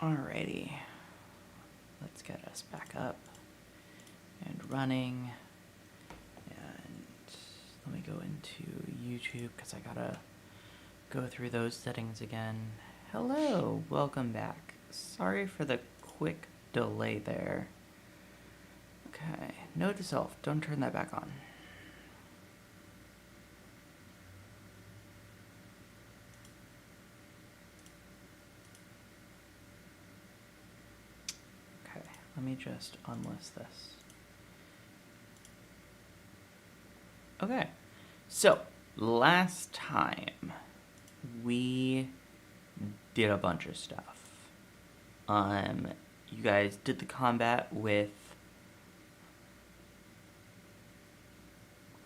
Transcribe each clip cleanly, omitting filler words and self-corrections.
Alrighty, let's get us back up and running, and let me go into YouTube because I gotta go through those settings again. Hello, welcome back. Sorry for the quick delay there. Okay, note to self, don't turn that back on. Let me just unlist this. Okay, so last time we did a bunch of stuff. You guys did the combat with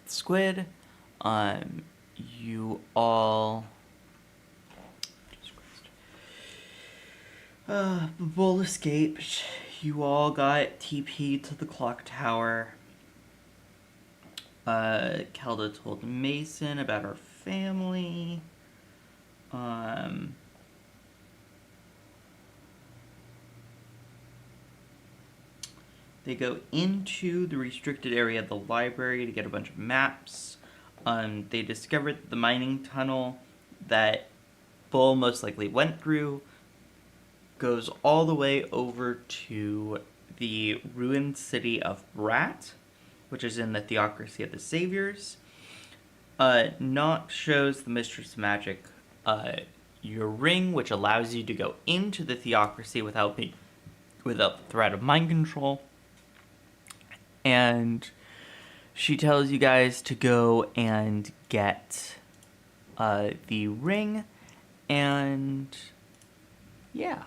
Squid. You all. The bull escaped. You all got TP'd to the clock tower. Kelda told Mason about her family. They go into the restricted area of the library to get a bunch of maps. They discovered the mining tunnel that Bull most likely went through goes all the way over to the ruined city of Brat, which is in the Theocracy of the Saviors. Noct shows the Mistress of Magic your ring, which allows you to go into the Theocracy without the threat of mind control. And she tells you guys to go and get the ring, and yeah.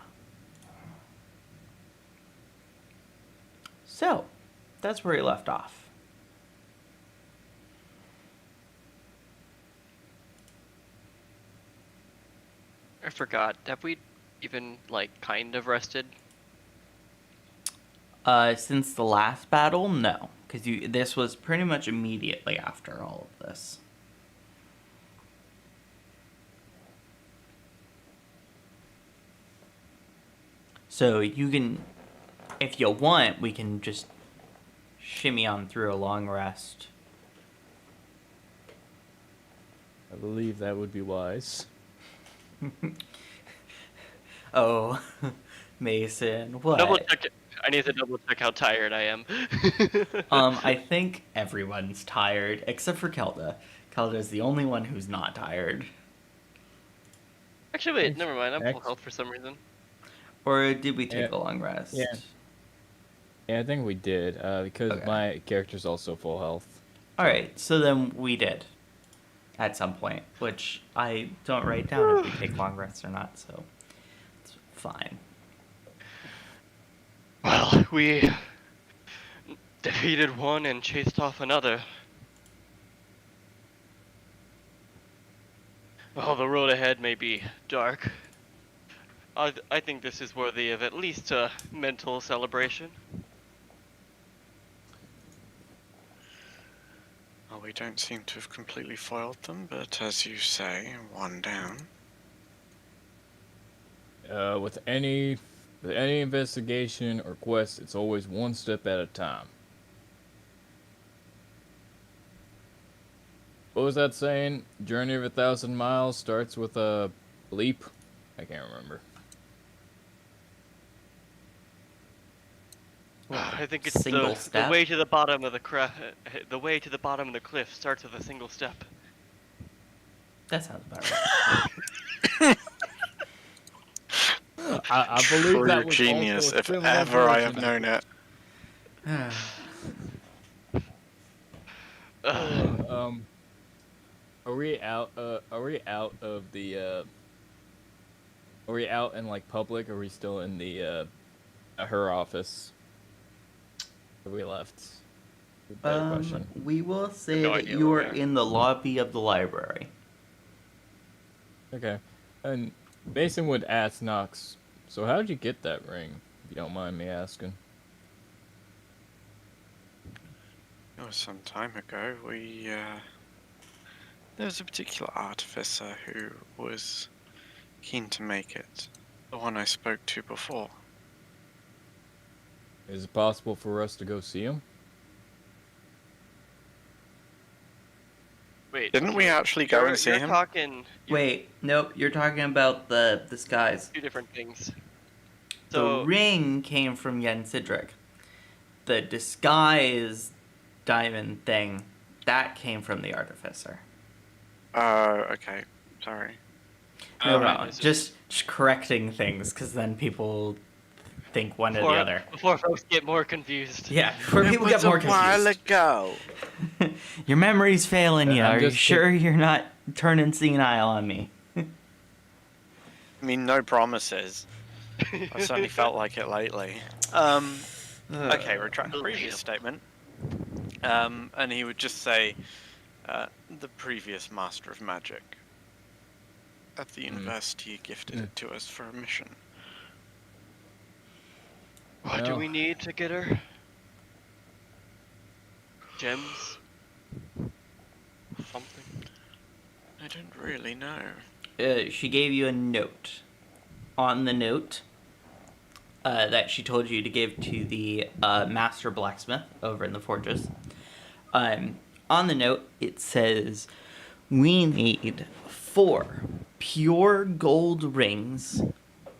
So, that's where he left off. I forgot. Have we even, kind of rested? Since the last battle, no. Because this was pretty much immediately after all of this. So you can, if you want, we can just shimmy on through a long rest. I believe that would be wise. Oh, Mason, what? Double check it. I need to double check how tired I am. I think everyone's tired, except for Kelda. Kelda is the only one who's not tired. Actually, wait, never mind. I'm full health for some reason. Or did we take a long rest? Yeah. Yeah, I think we did, because my character's also full health. Alright, so then we did. At some point, which I don't write down if we take long rests or not, so it's fine. Well, we defeated one and chased off another. Well, the road ahead may be dark. I think this is worthy of at least a mental celebration. Well, we don't seem to have completely foiled them, but as you say, one down. With any investigation or quest, it's always one step at a time. What was that saying? Journey of 1,000 miles starts with a leap? I can't remember. I think it's the way to the bottom of the way to the bottom of the cliff starts with a single step. That sounds about right. I believe that was genius, also if ever I have known it. Are we out of the? Are we out in public? Or are we still in the her office? Have we left? Question. We will say that you are in the lobby of the library. Okay, and Mason would ask Noct, so how did you get that ring? If you don't mind me asking. It was some time ago. There was a particular artificer who was keen to make it. The one I spoke to before. Is it possible for us to go see him? Wait. Didn't we actually go and see You're him? talking. Wait, nope, you're talking about the disguise. Two different things. The So ring came from Yen Sidric. The disguise diamond thing, that came from the artificer. Okay. Sorry. No, Right, it's just correcting things, because then people think one or the other. before folks get more confused. Yeah, before people get more confused. ago. Your memory's failing you. I'm Are you just sure you're not turning senile on me? I mean, no promises. I've certainly felt like it lately. Okay, retract the previous statement. And he would just say, the previous Master of Magic at the university gifted it to us for a mission. What do we need to get her? Gems? Something? I don't really know. She gave you a note. On the note, that she told you to give to the master blacksmith over in the forges. On the note, it says, we need 4 pure gold rings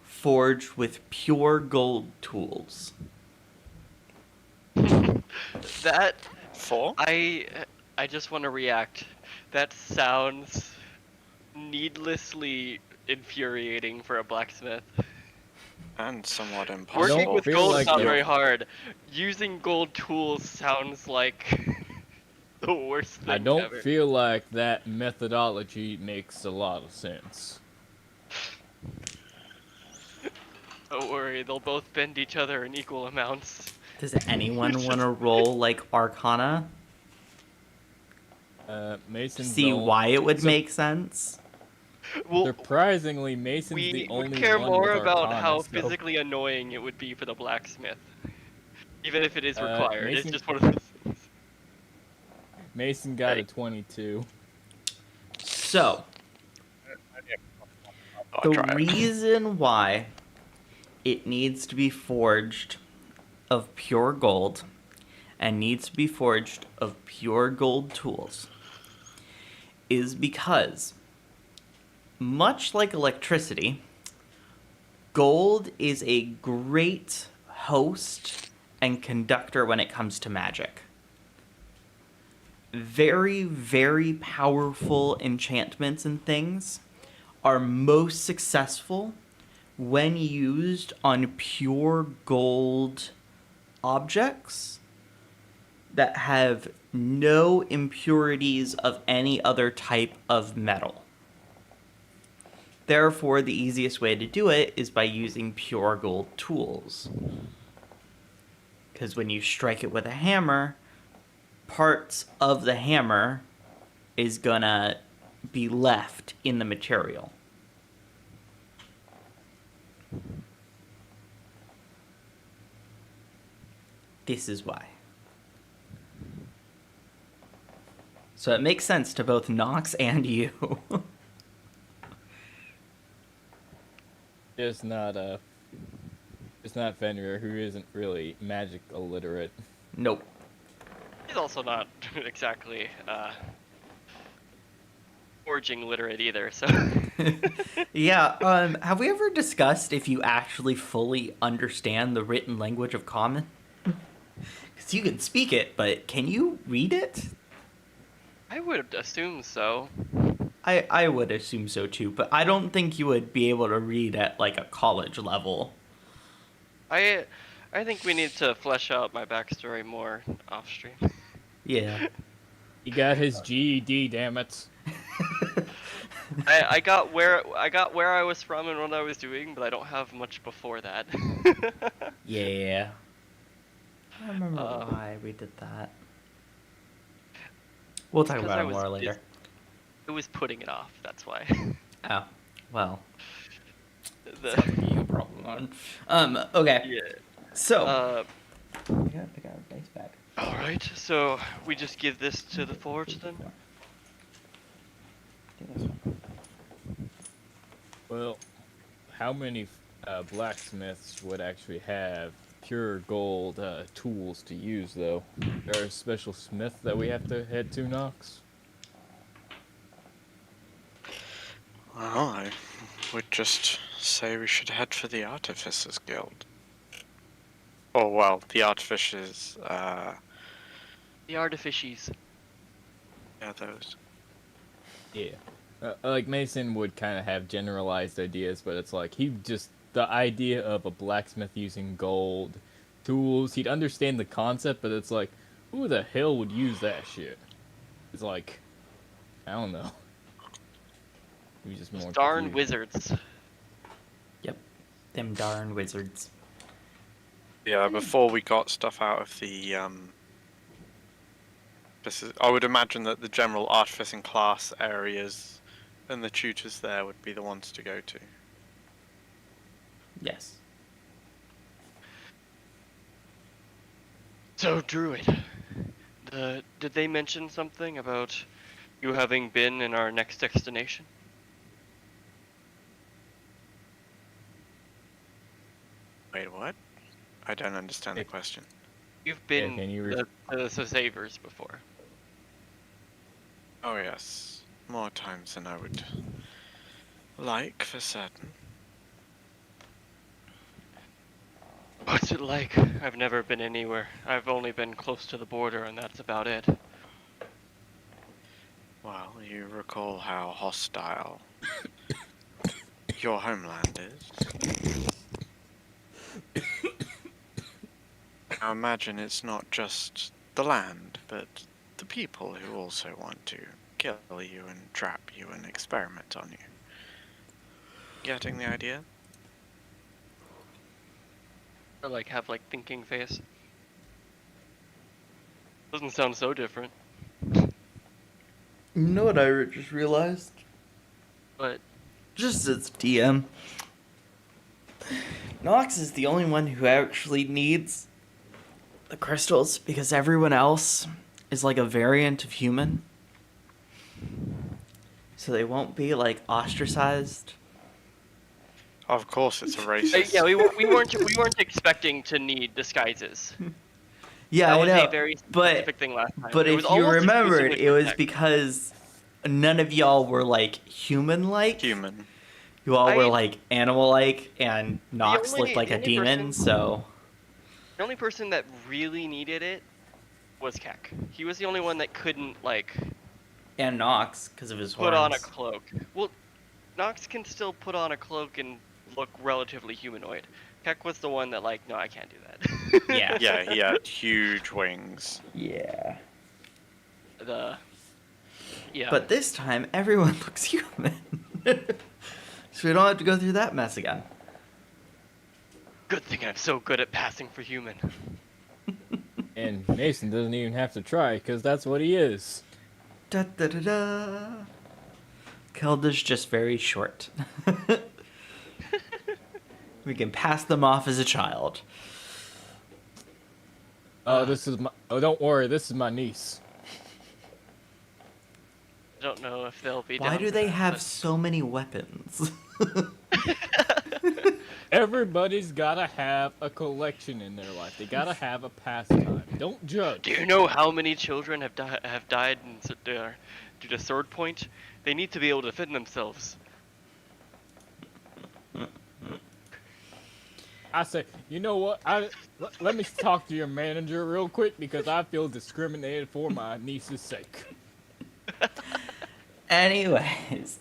forged with pure gold tools. That 4? I just want to react. That sounds needlessly infuriating for a blacksmith. And somewhat Working impossible. with feel gold like is not it. very hard. Using gold tools sounds like the worst thing I don't ever. feel like that methodology makes a lot of sense. Don't worry, they'll both bend each other in equal amounts. Does anyone want to roll, like, Arcana? Mason. See why it would make sense? Well, Surprisingly, Mason's we the only would care one more with about Arcana, how so- physically annoying it would be for the blacksmith. Even if it is required. Mason- It's just one of those things. Mason got a Right. 22. So, I'll the try it. reason why it needs to be forged of pure gold and needs to be forged of pure gold tools is because, much like electricity, gold is a great host and conductor when it comes to magic. Very, very powerful enchantments and things are most successful when used on pure gold objects that have no impurities of any other type of metal. Therefore, the easiest way to do it is by using pure gold tools. Because when you strike it with a hammer, parts of the hammer is gonna be left in the material. This is why. So it makes sense to both Nox and you. It's not Fenrir, who isn't really magic illiterate. Nope. He's also not exactly forging literate either, so. Yeah, have we ever discussed if you actually fully understand the written language of Common? Because you can speak it, but can you read it? I would assume so. I would assume so too, but I don't think you would be able to read at like a college level. I think we need to flesh out my backstory more off stream. Yeah. He got his GED, damn it. I got where I was from and what I was doing, but I don't have much before that. Yeah. I don't remember Uh, why we did that. We'll talk Because about I it was more later. It was putting it off. That's why. Oh, well. The, Sounds like you problem. Okay. yeah. So. Uh, I gotta pick out a dice bag. all right. So we just give this to the forge then. Do this one. Well, how many blacksmiths would actually have pure gold tools to use, though. There a special smith that we have to head to, Knox? Well, I would just say we should head for the Artificers Guild. Or, well, the Artificers, The artifices. yeah, those. Yeah. Like, Mason would kind of have generalized ideas, but it's like, the idea of a blacksmith using gold tools, he'd understand the concept, but it's like, who the hell would use that shit? It's like, I don't know. He was just more Darn confused. wizards. Yep. Them darn wizards. Yeah, before we got stuff out of the, I would imagine that the general artificing class areas and the tutors there would be the ones to go to. Yes. So, Druid, did they mention something about you having been in our next destination? Wait, what? I don't understand the question. You've been can you the Savers before. Oh yes, more times than I would like, for certain. What's it like? I've never been anywhere. I've only been close to the border, and that's about it. Well, you recall how hostile your homeland is. I imagine it's not just the land, but the people who also want to kill you and trap you and experiment on you. Getting the idea? Or have thinking face. Doesn't sound so different. You know what I just realized? But Just as DM, Nox is the only one who actually needs the crystals because everyone else is like a variant of human. So they won't be ostracized. Of course, it's a racist. yeah, we weren't expecting to need disguises. Yeah, That I was know. a very but specific thing last time. but It was if you almost remembered, exclusively it was protect. because none of y'all were human-like. Human. You all were I- animal-like, and Nox only- looked like the a only demon. person- So The only person that really needed it was Keck. He was the only one that couldn't and Nox because of his put horns. on a cloak. Well, Nox can still put on a cloak and look relatively humanoid. Keck was the one that no, I can't do that. Yeah. Yeah, he had huge wings. Yeah. Yeah. But this time, everyone looks human. So we don't have to go through that mess again. Good thing I'm so good at passing for human. And Mason doesn't even have to try, because that's what he is. Da da da da. Kelda's just very short. We can pass them off as a child. Oh, don't worry, this is my niece. I don't know if they'll be. Why down do for they that, have but- so many weapons? Everybody's gotta have a collection in their life. They gotta have a pastime. Don't judge. Do you know how many children have died due to sword point? They need to be able to defend themselves. I say, you know what? Let me talk to your manager real quick because I feel discriminated for my niece's sake. Anyways,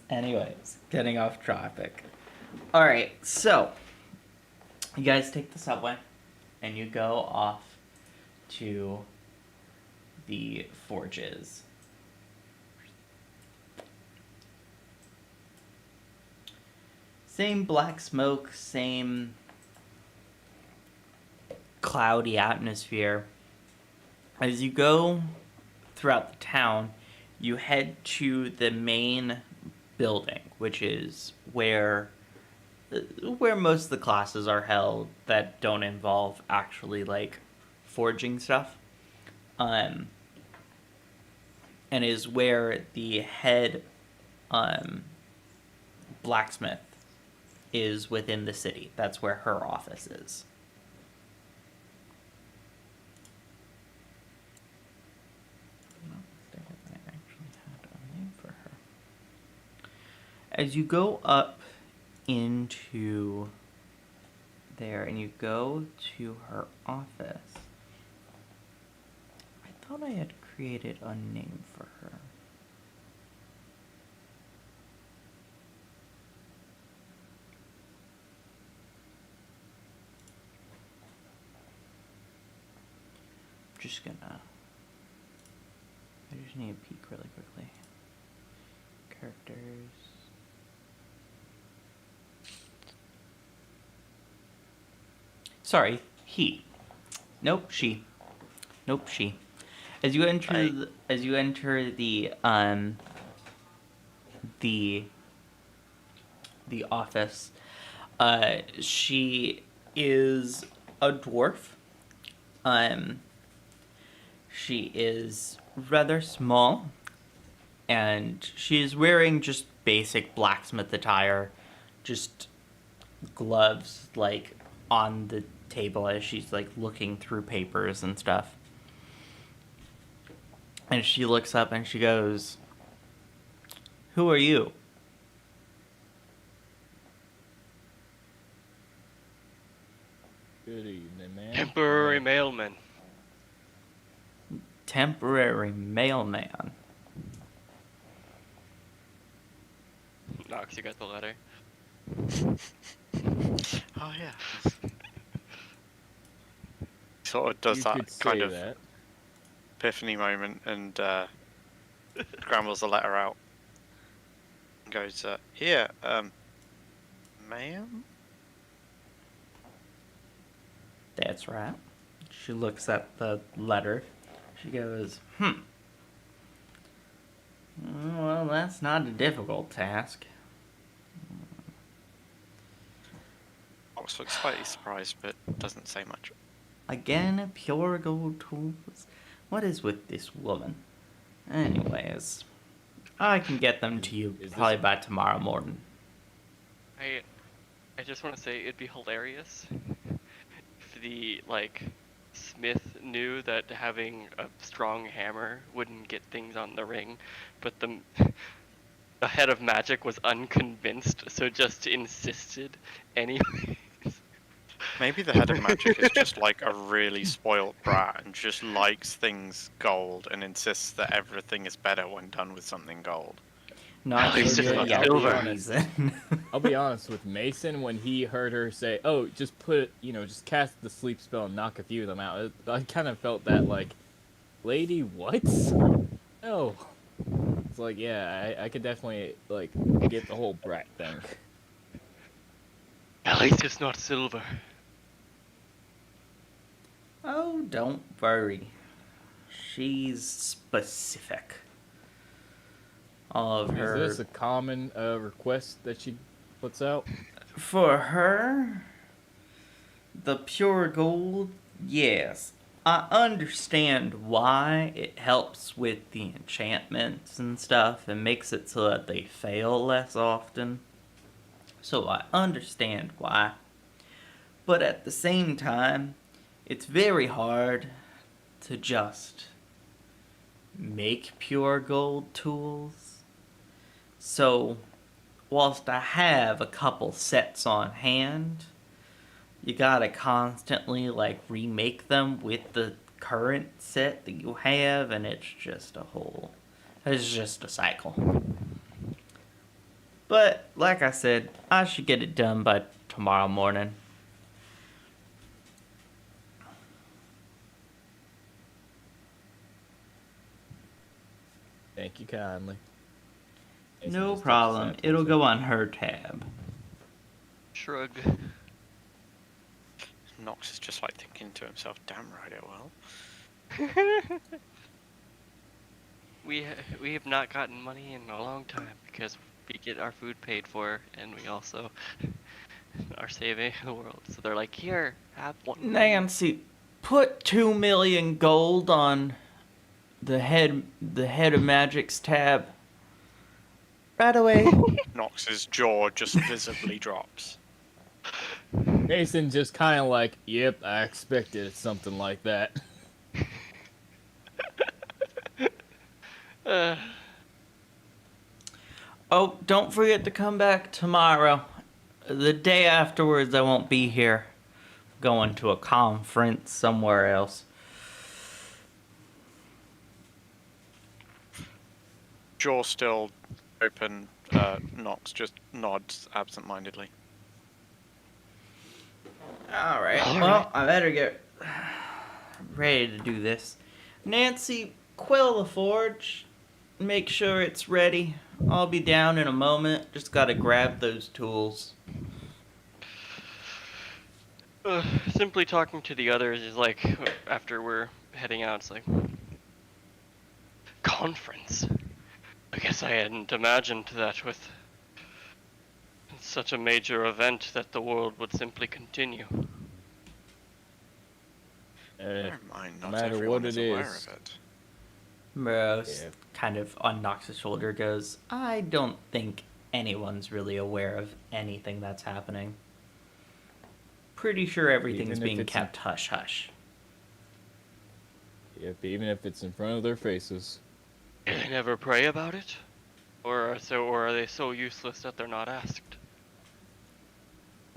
getting off topic. Alright, so you guys take the subway and you go off to the forges. Same black smoke, same cloudy atmosphere. As you go throughout the town, you head to the main building, which is where most of the classes are held that don't involve actually forging stuff. And is where the head blacksmith is within the city. That's where her office is. I actually had a name for her. As you go up into there and you go to her office, I thought I had created a name for her. Just gonna. I just need to peek really quickly. Characters. Sorry, he. Nope, she. Nope, she. As you enter the office, she is a dwarf. She is rather small, and she is wearing just basic blacksmith attire, just gloves like on the table as she's like looking through papers and stuff. And she looks up and she goes, "Who are you?" Good evening, man. Temporary mailman. Temporary mailman. Knox, you got the letter. Oh yeah. Sort of does You that could kind say of that. epiphany moment and scrambles the letter out. And goes, here, ma'am? That's right. She looks at the letter. She goes, well, that's not a difficult task. Ox looks slightly surprised, but doesn't say much. Again, pure gold tools. What is with this woman? Anyways, I can get them to you Is probably this- by tomorrow morning. I just want to say it'd be hilarious if the smith knew that having a strong hammer wouldn't get things on the ring, but the head of magic was unconvinced, so just insisted anyway. Maybe the head of magic is just like a really spoilt brat and just likes things gold and insists that everything is better when done with something gold. Not At least for it's the not other silver. reason. I'll be honest with Mason, when he heard her say, "Oh, just just cast the sleep spell and knock a few of them out," I kind of felt that, lady, what? No. It's like, yeah, I could definitely, get the whole brat thing. At least it's not silver. Oh, don't worry. She's specific. All of her. Is this a common request that she puts out? For her, the pure gold, yes. I understand why it helps with the enchantments and stuff and makes it so that they fail less often. So I understand why. But at the same time, it's very hard to just make pure gold tools. So, whilst I have a couple sets on hand, you gotta constantly remake them with the current set that you have, and it's just a cycle. But like I said, I should get it done by tomorrow morning. Thank you kindly. Mason No just problem. touches that It'll person. go on her tab. Shrug. Nox is just thinking to himself, damn right it will. We have not gotten money in a long time because we get our food paid for, and we also are saving the world. So they're like, here, have one. Nancy, put 2 million gold on the head of magic's tab. Right away. Nox's jaw just visibly drops. Mason just kind of like, yep, I expected something like that. Uh, Oh, don't forget to come back tomorrow. The day afterwards, I won't be here. Going to a conference somewhere else. Jaw still open. Knox just nods absentmindedly. Alright, All well, right. I better get ready to do this. Nancy, quill the forge. Make sure it's ready. I'll be down in a moment. Just gotta grab those tools. Simply talking to the others is like, after we're heading out, it's like, conference. I guess I hadn't imagined that with such a major event that the world would simply continue. Never mind, No not matter everyone what is it aware is. of it. Rose Yeah. kind of on Nox's shoulder goes, I don't think anyone's really aware of anything that's happening. Pretty sure everything's Even if being it's kept hush-hush. Yep, even if it's in front of their faces. Do they never pray about it? Or are they so useless that they're not asked?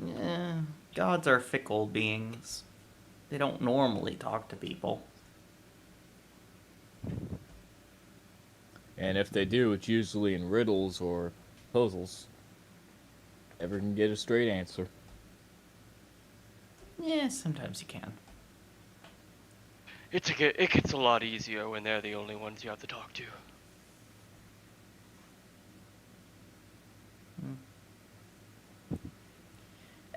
Yeah, gods are fickle beings. They don't normally talk to people. And if they do, it's usually in riddles or puzzles. Never can get a straight answer. Yeah, sometimes you can. It gets a lot easier when they're the only ones you have to talk to.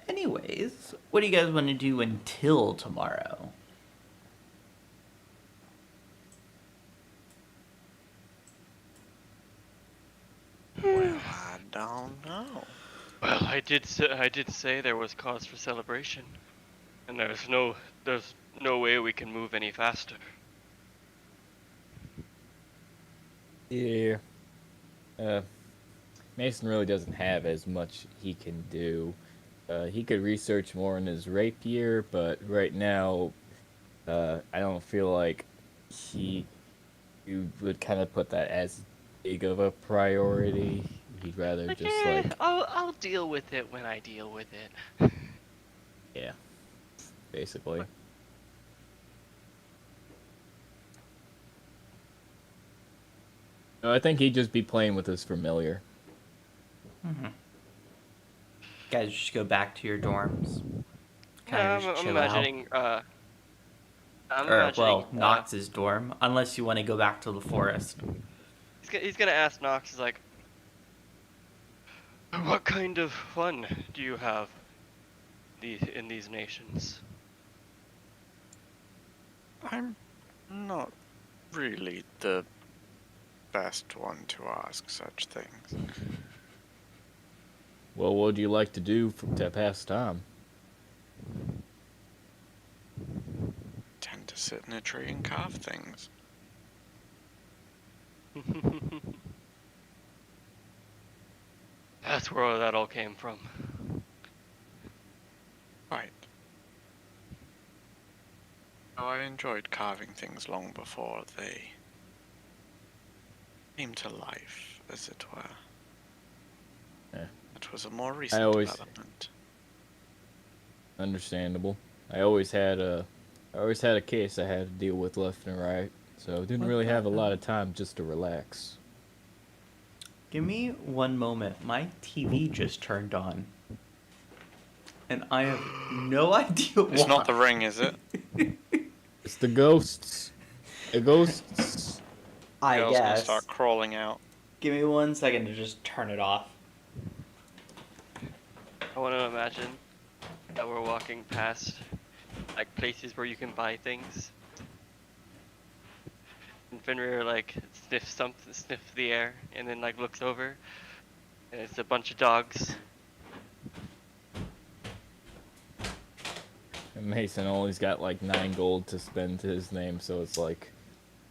Anyways, what do you guys want to do until tomorrow? Well, I don't know. Well, I did say there was cause for celebration, and there's no way we can move any faster. Yeah. Mason really doesn't have as much he can do. He could research more in his rapier, but right now, I don't feel like you would kind of put that as big of a priority. He'd rather just like, I'll deal with it when I deal with it. yeah, basically. No, I think he'd just be playing with his familiar. Guys, just go back to your dorms. Yeah, Kind of just I'm chill out. imagining. I'm Or, imagining. well, Nox's dorm, unless you want to go back to the forest. He's gonna ask Nox, he's like, what kind of fun do you have in these nations? I'm not really the best one to ask such things. Well, what would you like to do to pass time? Tend to sit in a tree and carve things. That's where that all came from. Right. Oh, I enjoyed carving things long before they came to life, as it were. Yeah. It was a more recent always- development. Understandable. I always had a case I had to deal with left and right, so didn't What really the have a lot hell? of time just to relax. Give me one moment. My TV just turned on. And I have no idea why. It's not the ring, is it? It's the ghosts. The ghosts. I Girl's gonna guess. start crawling out. Give me 1 second to just turn it off. I want to imagine that we're walking past like places where you can buy things. And Fenrir like sniffs the air, and then like looks over, and it's a bunch of dogs. And Mason always got like 9 gold to spend to his name, so it's like,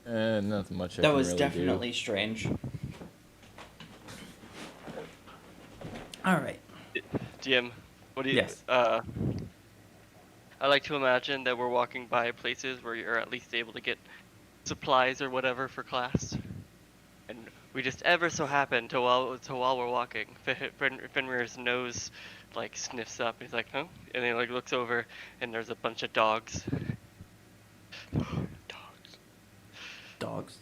nothing much I That can was really definitely strange. Alright. GM, what do you? Yes. I like to imagine that we're walking by places where you're at least able to get supplies or whatever for class, and we just ever so happen to while we're walking, Fenrir's nose like sniffs up. And he's like, "Huh?" And then like looks over, and there's a bunch of dogs. Dogs. Dogs.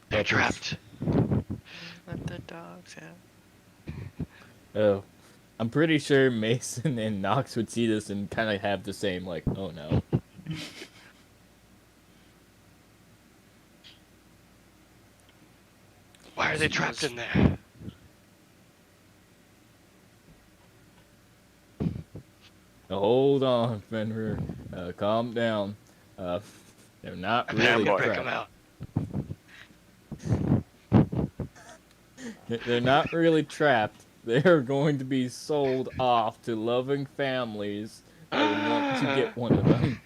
They're Puppies. trapped. Let the dogs out. Oh, I'm pretty sure Mason and Knox would see this and kind of have the same, like, oh no. Why are they trapped in there? Now, hold on, Fenrir. Calm down. They're not I'm really gonna break them trapped. out. They're not really trapped. They're going to be sold off to loving families that would want to get one of them.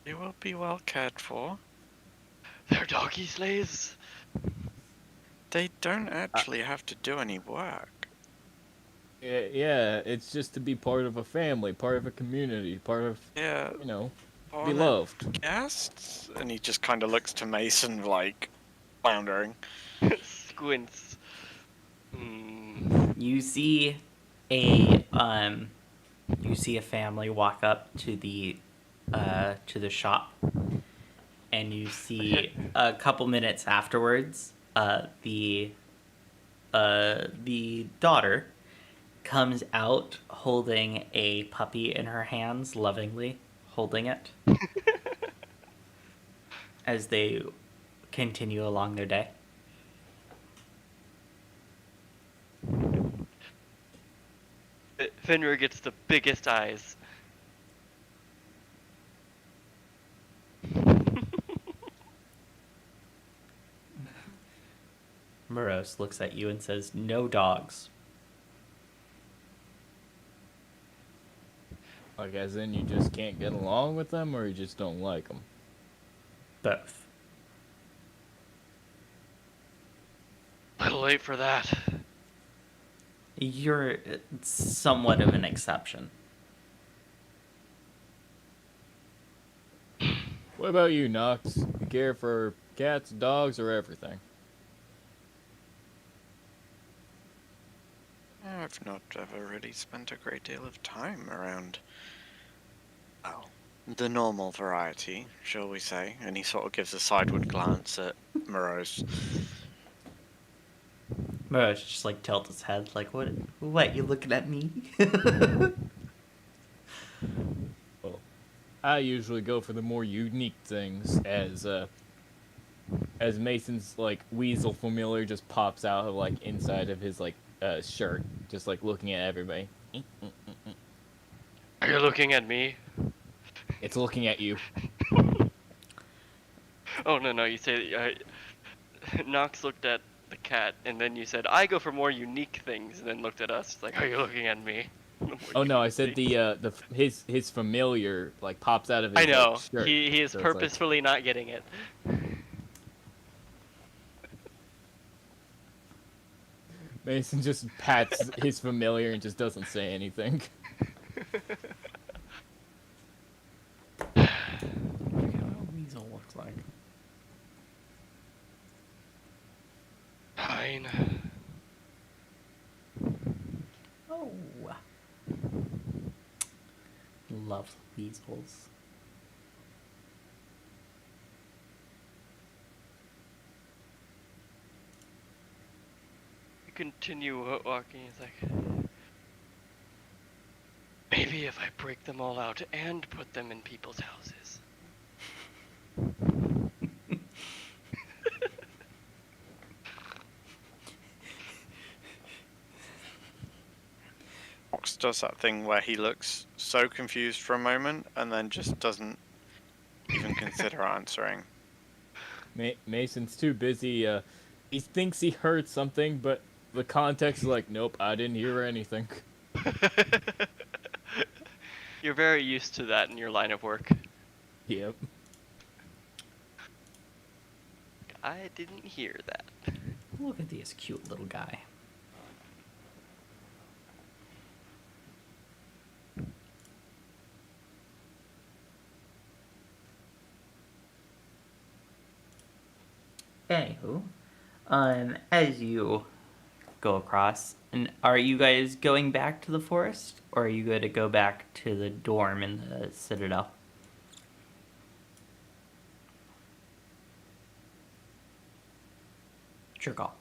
You will be well cared for. They're doggy slaves. They don't actually have to do any work. Yeah, it's just to be part of a family, part of a community, part of, Yeah. you know, be Honoured loved. guests? And he just kind of looks to Mason like floundering. Squints. Hmm. You see a family walk up to the shop, and you see a couple minutes afterwards, the daughter comes out holding a puppy in her hands, lovingly holding it as they continue along their day. Fenrir gets the biggest eyes. Morose looks at you and says, "No dogs." Like, as in you just can't get along with them, or you just don't like them? Both. Little late for that. You're somewhat of an exception. What about you, Knox? You care for cats, dogs, or everything? I've not ever really spent a great deal of time around, well, the normal variety, shall we say. And he sort of gives a sideward glance at Morose. Morose just like tilts his head, like, what, you looking at me? Well, I usually go for the more unique things, as Mason's like weasel familiar just pops out of like inside of his like shirt, just like looking at everybody. Are you looking at me? It's looking at you. Oh no, you say Nox looked at the cat, and then you said I go for more unique things, and then looked at us. It's like, are you looking at me? Oh no, I said his familiar like pops out of his I know. like, shirt. He is So it's like- purposefully not getting it. Mason just pats his familiar and just doesn't say anything. I forget what a weasel looks like. Fine. Oh. Love weasels. You continue walking. It's like, maybe if I break them all out and put them in people's houses. Fox does that thing where he looks so confused for a moment and then just doesn't even consider answering. Mason's too busy. He thinks he heard something, but the context is like, nope, I didn't hear anything. You're very used to that in your line of work. Yep. I didn't hear that. Look at this cute little guy. As you go across, and are you guys going back to the forest, or are you going to go back to the dorm in the citadel? It's your call.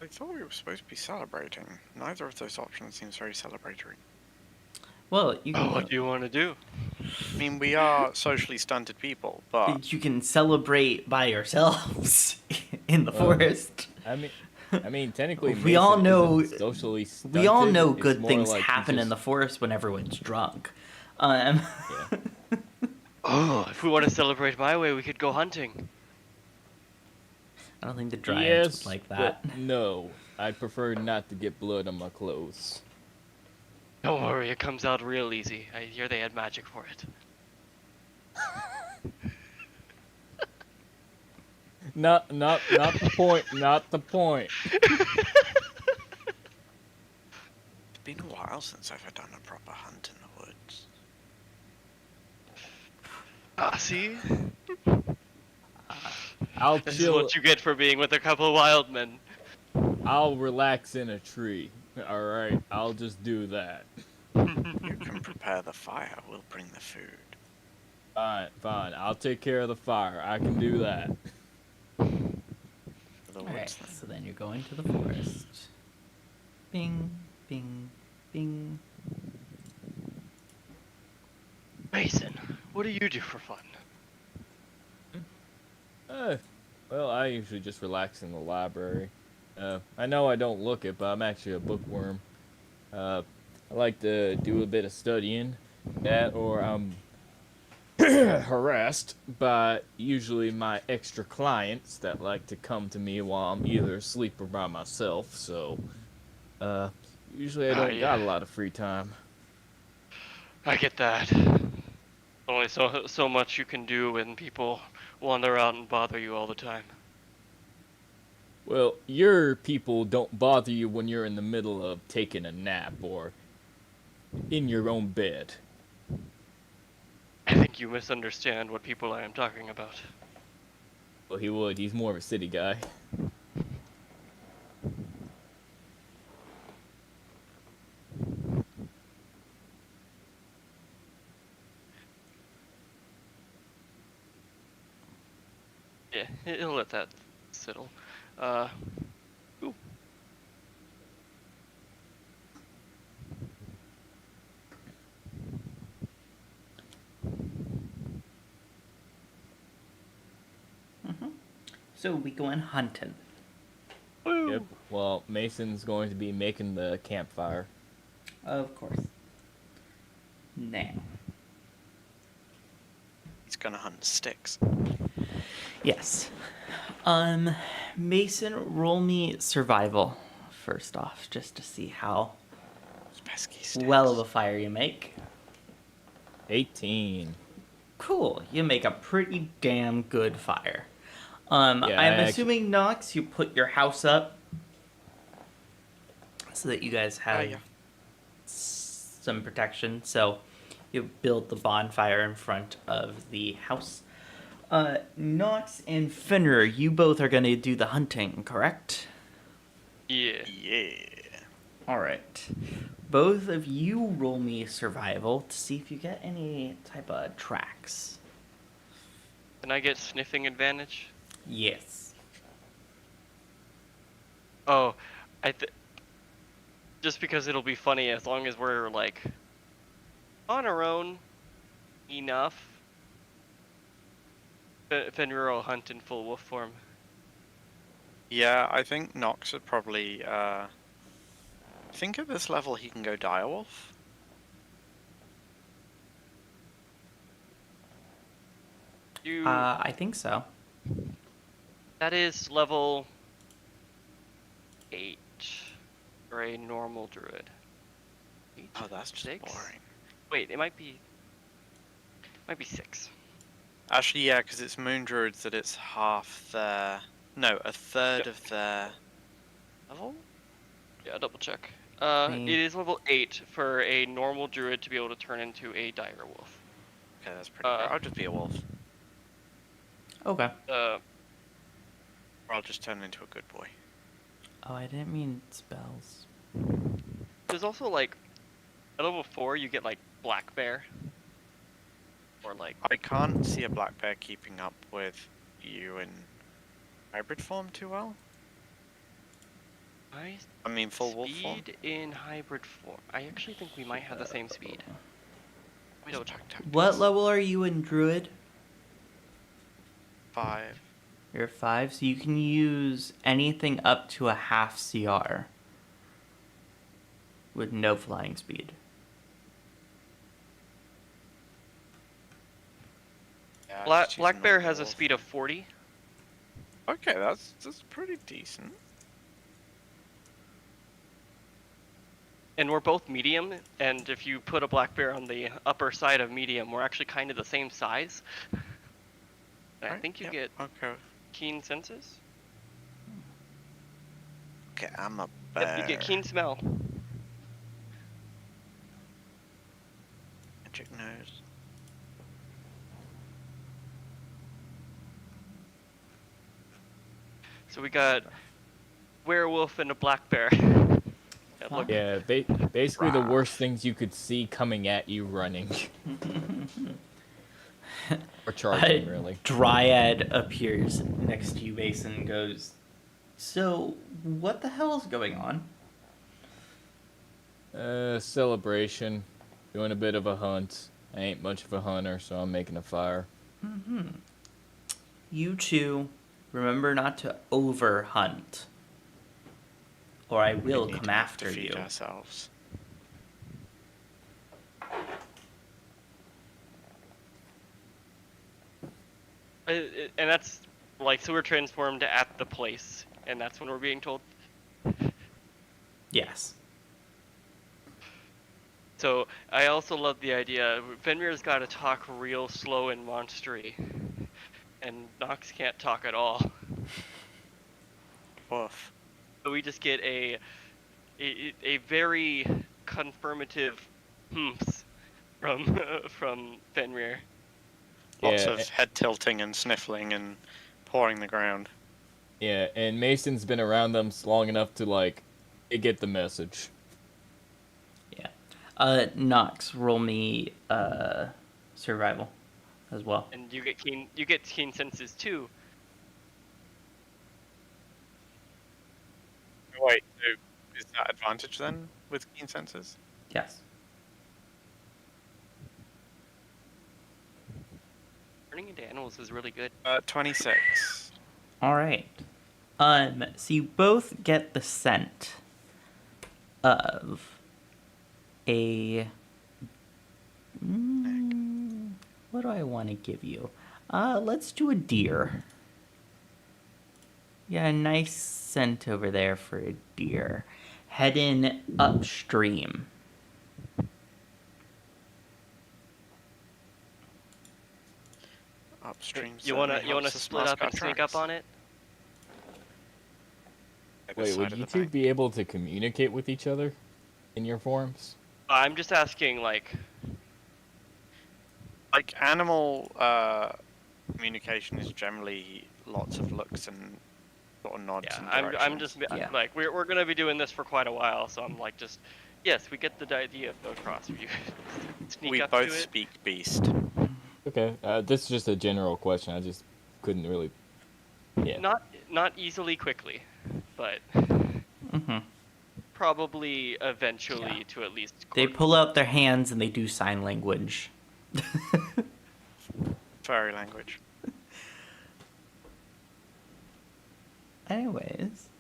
I thought we were supposed to be celebrating. Neither of those options seems very celebratory. Well, you Oh, can. what do you want to do? I mean, we are socially stunted people, but You can celebrate by yourselves in the Well, forest. I mean, technically, We all Mason know- isn't socially stunted. We all know It's good more things like he happen in just- the forest when everyone's drunk. Yeah. Oh, if we want to celebrate my way, we could go hunting. I don't think the Dryads Yes, would like that. but no. I prefer not to get blood on my clothes. Don't worry, it comes out real easy. I hear they had magic for it. Not the point. Not the point. it's been a while since I've done a proper hunt in the woods. Ah, see? I'll This is chill. what you get for being with a couple of wild men. I'll relax in a tree. All right, I'll just do that. You can prepare the fire, we'll bring the food. Fine. I'll take care of the fire. I can do that. For the Alright, woods then. so then you're going to the forest. Bing, bing, bing. Mason, what do you do for fun? Well, I usually just relax in the library. I know I don't look it, but I'm actually a bookworm. I like to do a bit of studying. That, or I'm harassed by usually my extra clients that like to come to me while I'm either asleep or by myself. So, usually I don't got a lot of free time. I get that. Only so much you can do when people wander out and bother you all the time. Well, your people don't bother you when you're in the middle of taking a nap or in your own bed. I think you misunderstand what people I am talking about. Well, he would. He's more of a city guy. Yeah, he'll let that settle. Ooh. So we going hunting. Woo. Yep. Well, Mason's going to be making the campfire. Of course. Now. He's gonna hunt sticks. Yes. Mason, roll me survival first off, just to see how Those pesky sticks. well of a fire you make. 18. Cool. You make a pretty damn good fire. Yeah, I'm I assuming, Nox, you put your house up so that you guys have yeah. some protection. So you build the bonfire in front of the house. Nox and Fenrir, you both are going to do the hunting, correct? Yeah. Yeah. Alright. Both of you roll me survival to see if you get any type of tracks. Can I get sniffing advantage? Yes. Oh, just because it'll be funny as long as we're like on our own enough. Fenrir will hunt in full wolf form. Yeah, I think Nox would probably, I think at this level he can go direwolf. I think so. That is level 8 for a normal druid. 8? Oh, that's just 6? boring. Wait, it might be 6. Actually, yeah, because it's moon druids that it's half their, no, a third Yep. of their level? Yeah, double check. Me. It is level 8 for a normal druid to be able to turn into a dire wolf. Okay, that's pretty great. I'll just be a wolf. Okay. Or I'll just turn into a good boy. Oh, I didn't mean spells. There's also like at level 4 you get like black bear. Or like I can't see a black bear keeping up with you in hybrid form too well. I mean, full wolf form. speed in hybrid form. I actually think we might have the same speed. Let me double check. What level are you in Druid? 5. You're 5, so you can use anything up to a half CR with no flying speed. Yeah, Black bear has a speed of 40. Okay, that's pretty decent. And we're both medium, and if you put a black bear on the upper side of medium, we're actually kind of the same size. I think you get keen senses. Okay, I'm a bear. Yep, you get keen smell. Magic nose. So we got werewolf and a black bear. Yeah, basically the worst things you could see coming at you running. Or charging, really. Dryad appears next to you, Mason, and goes, "So, what the hell is going on?" Celebration. Doing a bit of a hunt. I ain't much of a hunter, so I'm making a fire. You two, remember not to over-hunt, or I will come after to feed you. ourselves. And that's like, so we're transformed at the place, and that's when we're being told. Yes. So I also love the idea. Fenrir's got to talk real slow and monstery, and Nox can't talk at all. Woof. So we just get a very confirmative humps from Fenrir. Lots of head tilting and sniffling and pawing the ground. Yeah, and Mason's been around them long enough to, like, get the message. Yeah. Nox, roll me survival as well. And you get keen senses too. Wait, so is that advantage then with keen senses? Yes. Turning into animals is really good. 26. All right. So you both get the scent of a. What do I want to give you? Let's do a deer. Yeah, a nice scent over there for a deer. Heading upstream. Upstream. You wanna split up and sneak up on it? Wait, would you two be able to communicate with each other in your forms? I'm just asking, like animal communication is generally lots of looks and sort of nods. Yeah, and I'm just Yeah. like we're gonna be doing this for quite a while, so I'm like just yes, we get the idea across. You sneak we up both to it. speak beast. Okay, this is just a general question. I just couldn't really. Yeah. Not easily quickly, but probably eventually to at least. They pull out their hands and they do sign language. Fairy language. Anyways,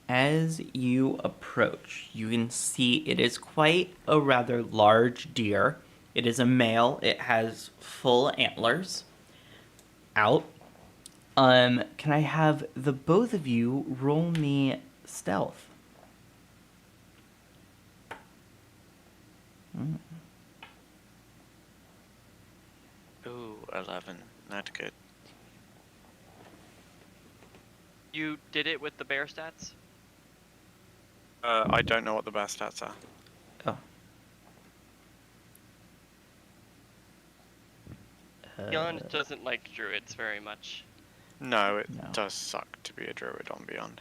as you approach, you can see it is quite a rather large deer. It is a male. It has full antlers out. Can I have the both of you roll me stealth? Ooh, 11. Not good. You did it with the bear stats? I don't know what the best stats are. Oh. Beyond doesn't like druids very much. No, it No. does suck to be a druid on Beyond.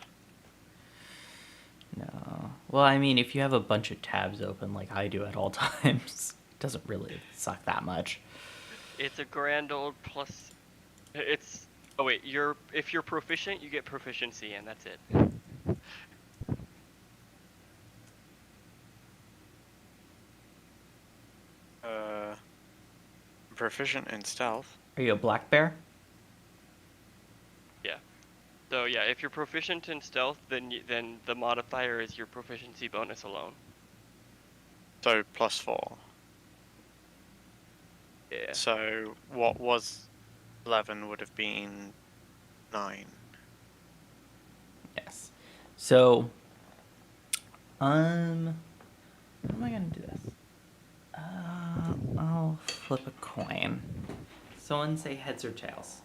No. Well, I mean, if you have a bunch of tabs open like I do at all times, it doesn't really suck that much. It's a grand old plus. It's. Oh wait, if you're proficient, you get proficiency, and that's it. Proficient in stealth. Are you a black bear? Yeah. So yeah, if you're proficient in stealth, then the modifier is your proficiency bonus alone. So +4. Yeah. So what was 11 would have been 9. Yes. So, how am I gonna do this? I'll flip a coin. Someone say heads or tails.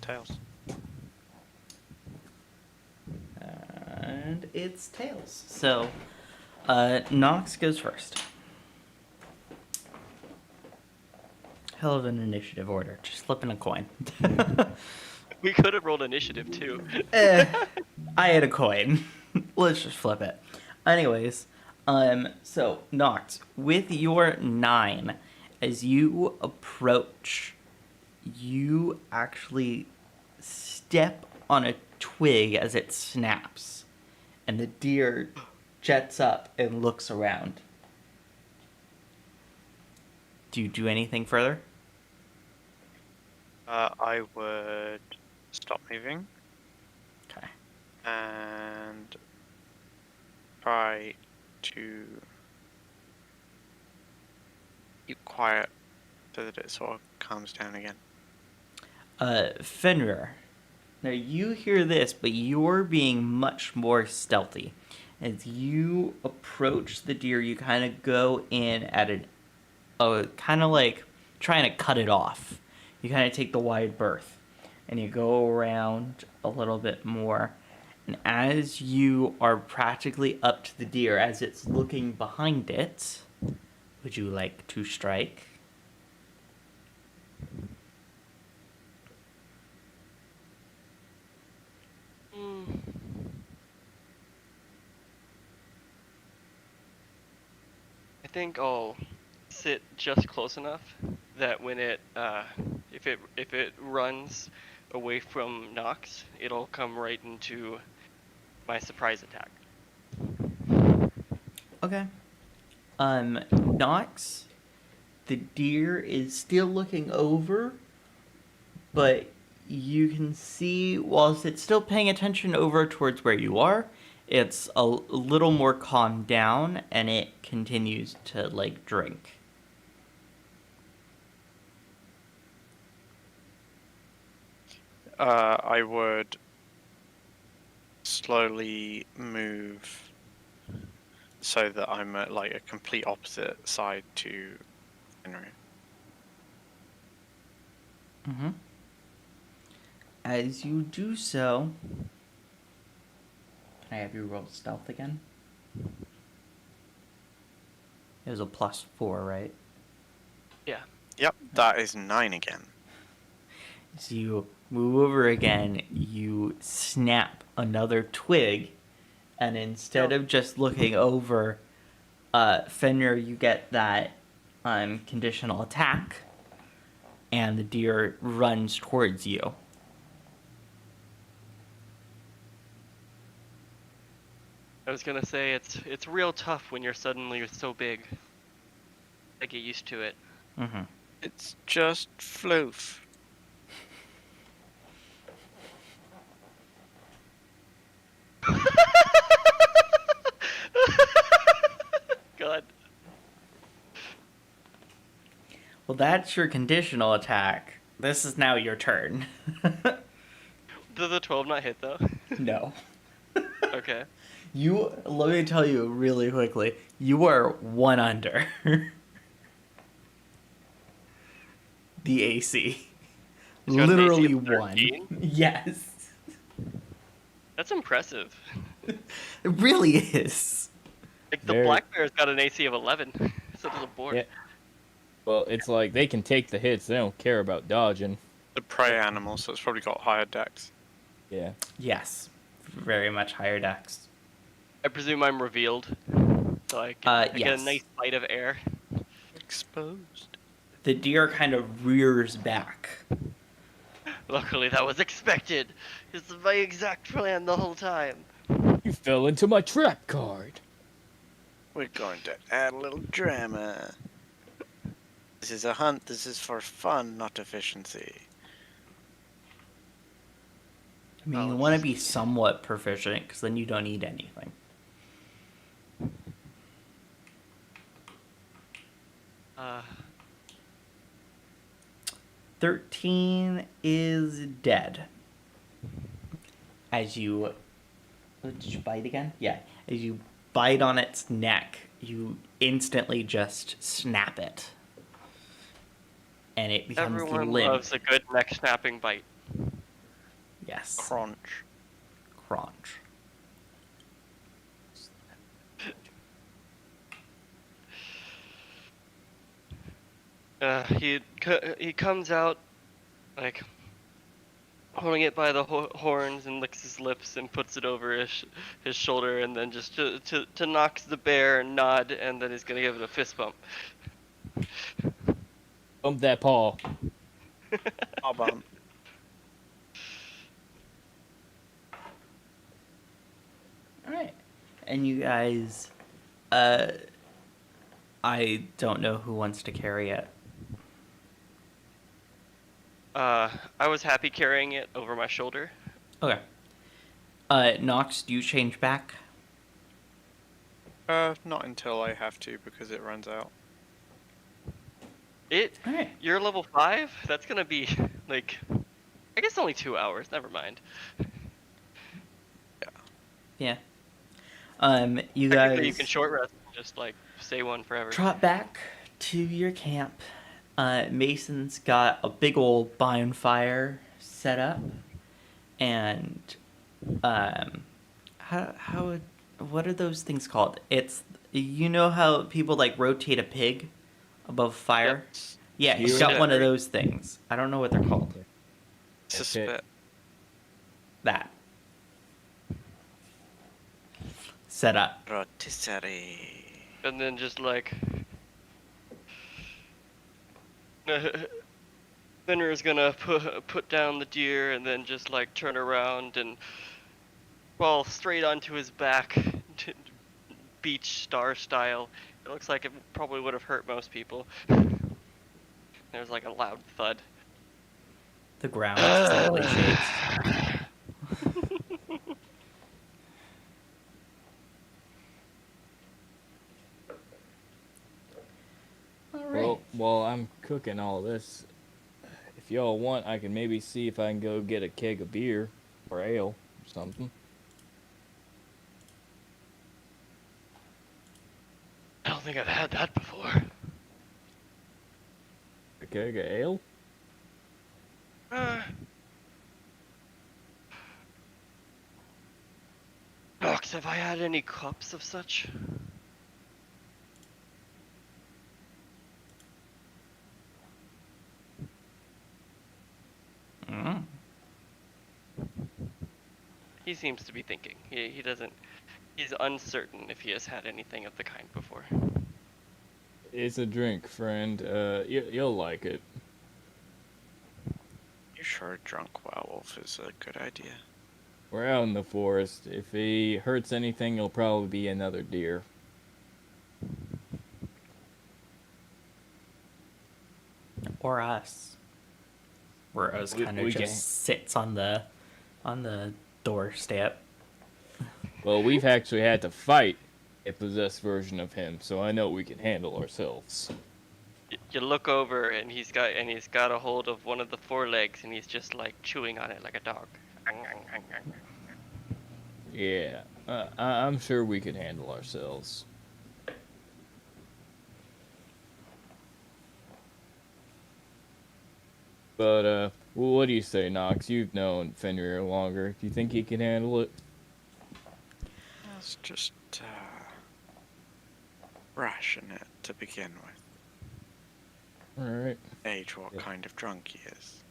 Tails. And it's tails. So, Nox goes first. Hell of an initiative order. Just flipping a coin. We could have rolled initiative too. I had a coin. Let's just flip it. Anyways, so Nox, with your 9, as you approach, you actually step on a twig as it snaps, and the deer jets up and looks around. Do you do anything further? I would stop moving Okay. and try to keep quiet so that it sort of calms down again. Fenrir. Now you hear this, but you're being much more stealthy. As you approach the deer, you kind of go in at kind of like trying to cut it off. You kind of take the wide berth, and you go around a little bit more. And as you are practically up to the deer, as it's looking behind it, would you like to strike? I think I'll sit just close enough that when if it runs away from Nox, it'll come right into my surprise attack. Okay. Nox, the deer is still looking over, but you can see, whilst it's still paying attention over towards where you are, it's a little more calmed down, and it continues to, like, drink. I would slowly move so that I'm at like a complete opposite side to Henry. Mm-hmm. As you do so, can I have you roll stealth again? It was a +4, right? Yeah. Yep, that is 9 again. As you move over again, you snap another twig, and instead of just looking over, Fenrir, you get that conditional attack, and the deer runs towards you. I was gonna say it's real tough when you're suddenly so big. I get used to it. Mm-hmm. It's just floof. God. Well, that's your conditional attack. This is now your turn. Does the 12 not hit though? No. Okay. Let me tell you really quickly, you are 1 under the AC. He's got an AC Literally of 1. 13? Yes. That's impressive. It really is. Like the Very- black bear's got an AC of 11. So does a boar. Yeah. Well, it's like they can take the hits. They don't care about dodging. The prey animal, so it's probably got higher dex. Yeah. Yes. Very much higher dex. I presume I'm revealed. So I get a yes. nice bite of air. Exposed. The deer kind of rears back. Luckily, that was expected. It's my exact plan the whole time. You fell into my trap card. We're going to add a little drama. This is a hunt. This is for fun, not efficiency. I mean, Oh, you let's want to just- be somewhat proficient, because then you don't need anything. Uh, 13 is dead. As you... Did you bite again? Yeah. As you bite on its neck, you instantly just snap it. And it becomes everyone limp. loves a good neck snapping bite. Yes. Crunch. Crunch. He comes out like holding it by the horns and licks his lips and puts it over his shoulder and then just to knocks the bear and nod and then he's gonna give it a fist bump. Bump that paw. I'll bump. Alright. And you guys... I don't know who wants to carry it. I was happy carrying it over my shoulder. Okay. Nox, do you change back? Not until I have to because it runs out. Alright. You're level 5? That's gonna be like I guess only 2 hours, never mind. Yeah. You Technically guys you can short rest and just like stay one forever. trot back to your camp. Mason's got a big old bonfire set up, and what are those things called? It's, you know how people like rotate a pig above fire? Yeah, he's Skewer got it. one of those things. I don't know what they're called. It's a That's it. spit. That. Set up. Rotisserie. And then just like Fenrir's gonna put down the deer and then just like turn around and fall straight onto his back, beach star style. It looks like it probably would have hurt most people. There's like a loud thud. The ground slightly shakes. Alright. Well, while I'm cooking all this, if y'all want, I can maybe see if I can go get a keg of beer or ale or something. I don't think I've had that before. A keg of ale? Nox, have I had any cups of such? Mm. He seems to be thinking. He doesn't. He's uncertain if he has had anything of the kind before. It's a drink, friend. You'll like it. You sure a drunk werewolf is a good idea? We're out in the forest. If he hurts anything, it'll probably be another deer. Or us. Where Oz We- kind of we just can- sits on the doorstep. Well, we've actually had to fight a possessed version of him, so I know we can handle ourselves. You look over and he's got a hold of one of the forelegs and he's just like chewing on it like a dog. Yeah, I'm sure we could handle ourselves. But, what do you say, Nox? You've known Fenrir longer. Do you think he can handle it? Let's just ration it to begin with. Alright. Gauge what Yeah. kind of drunk he is.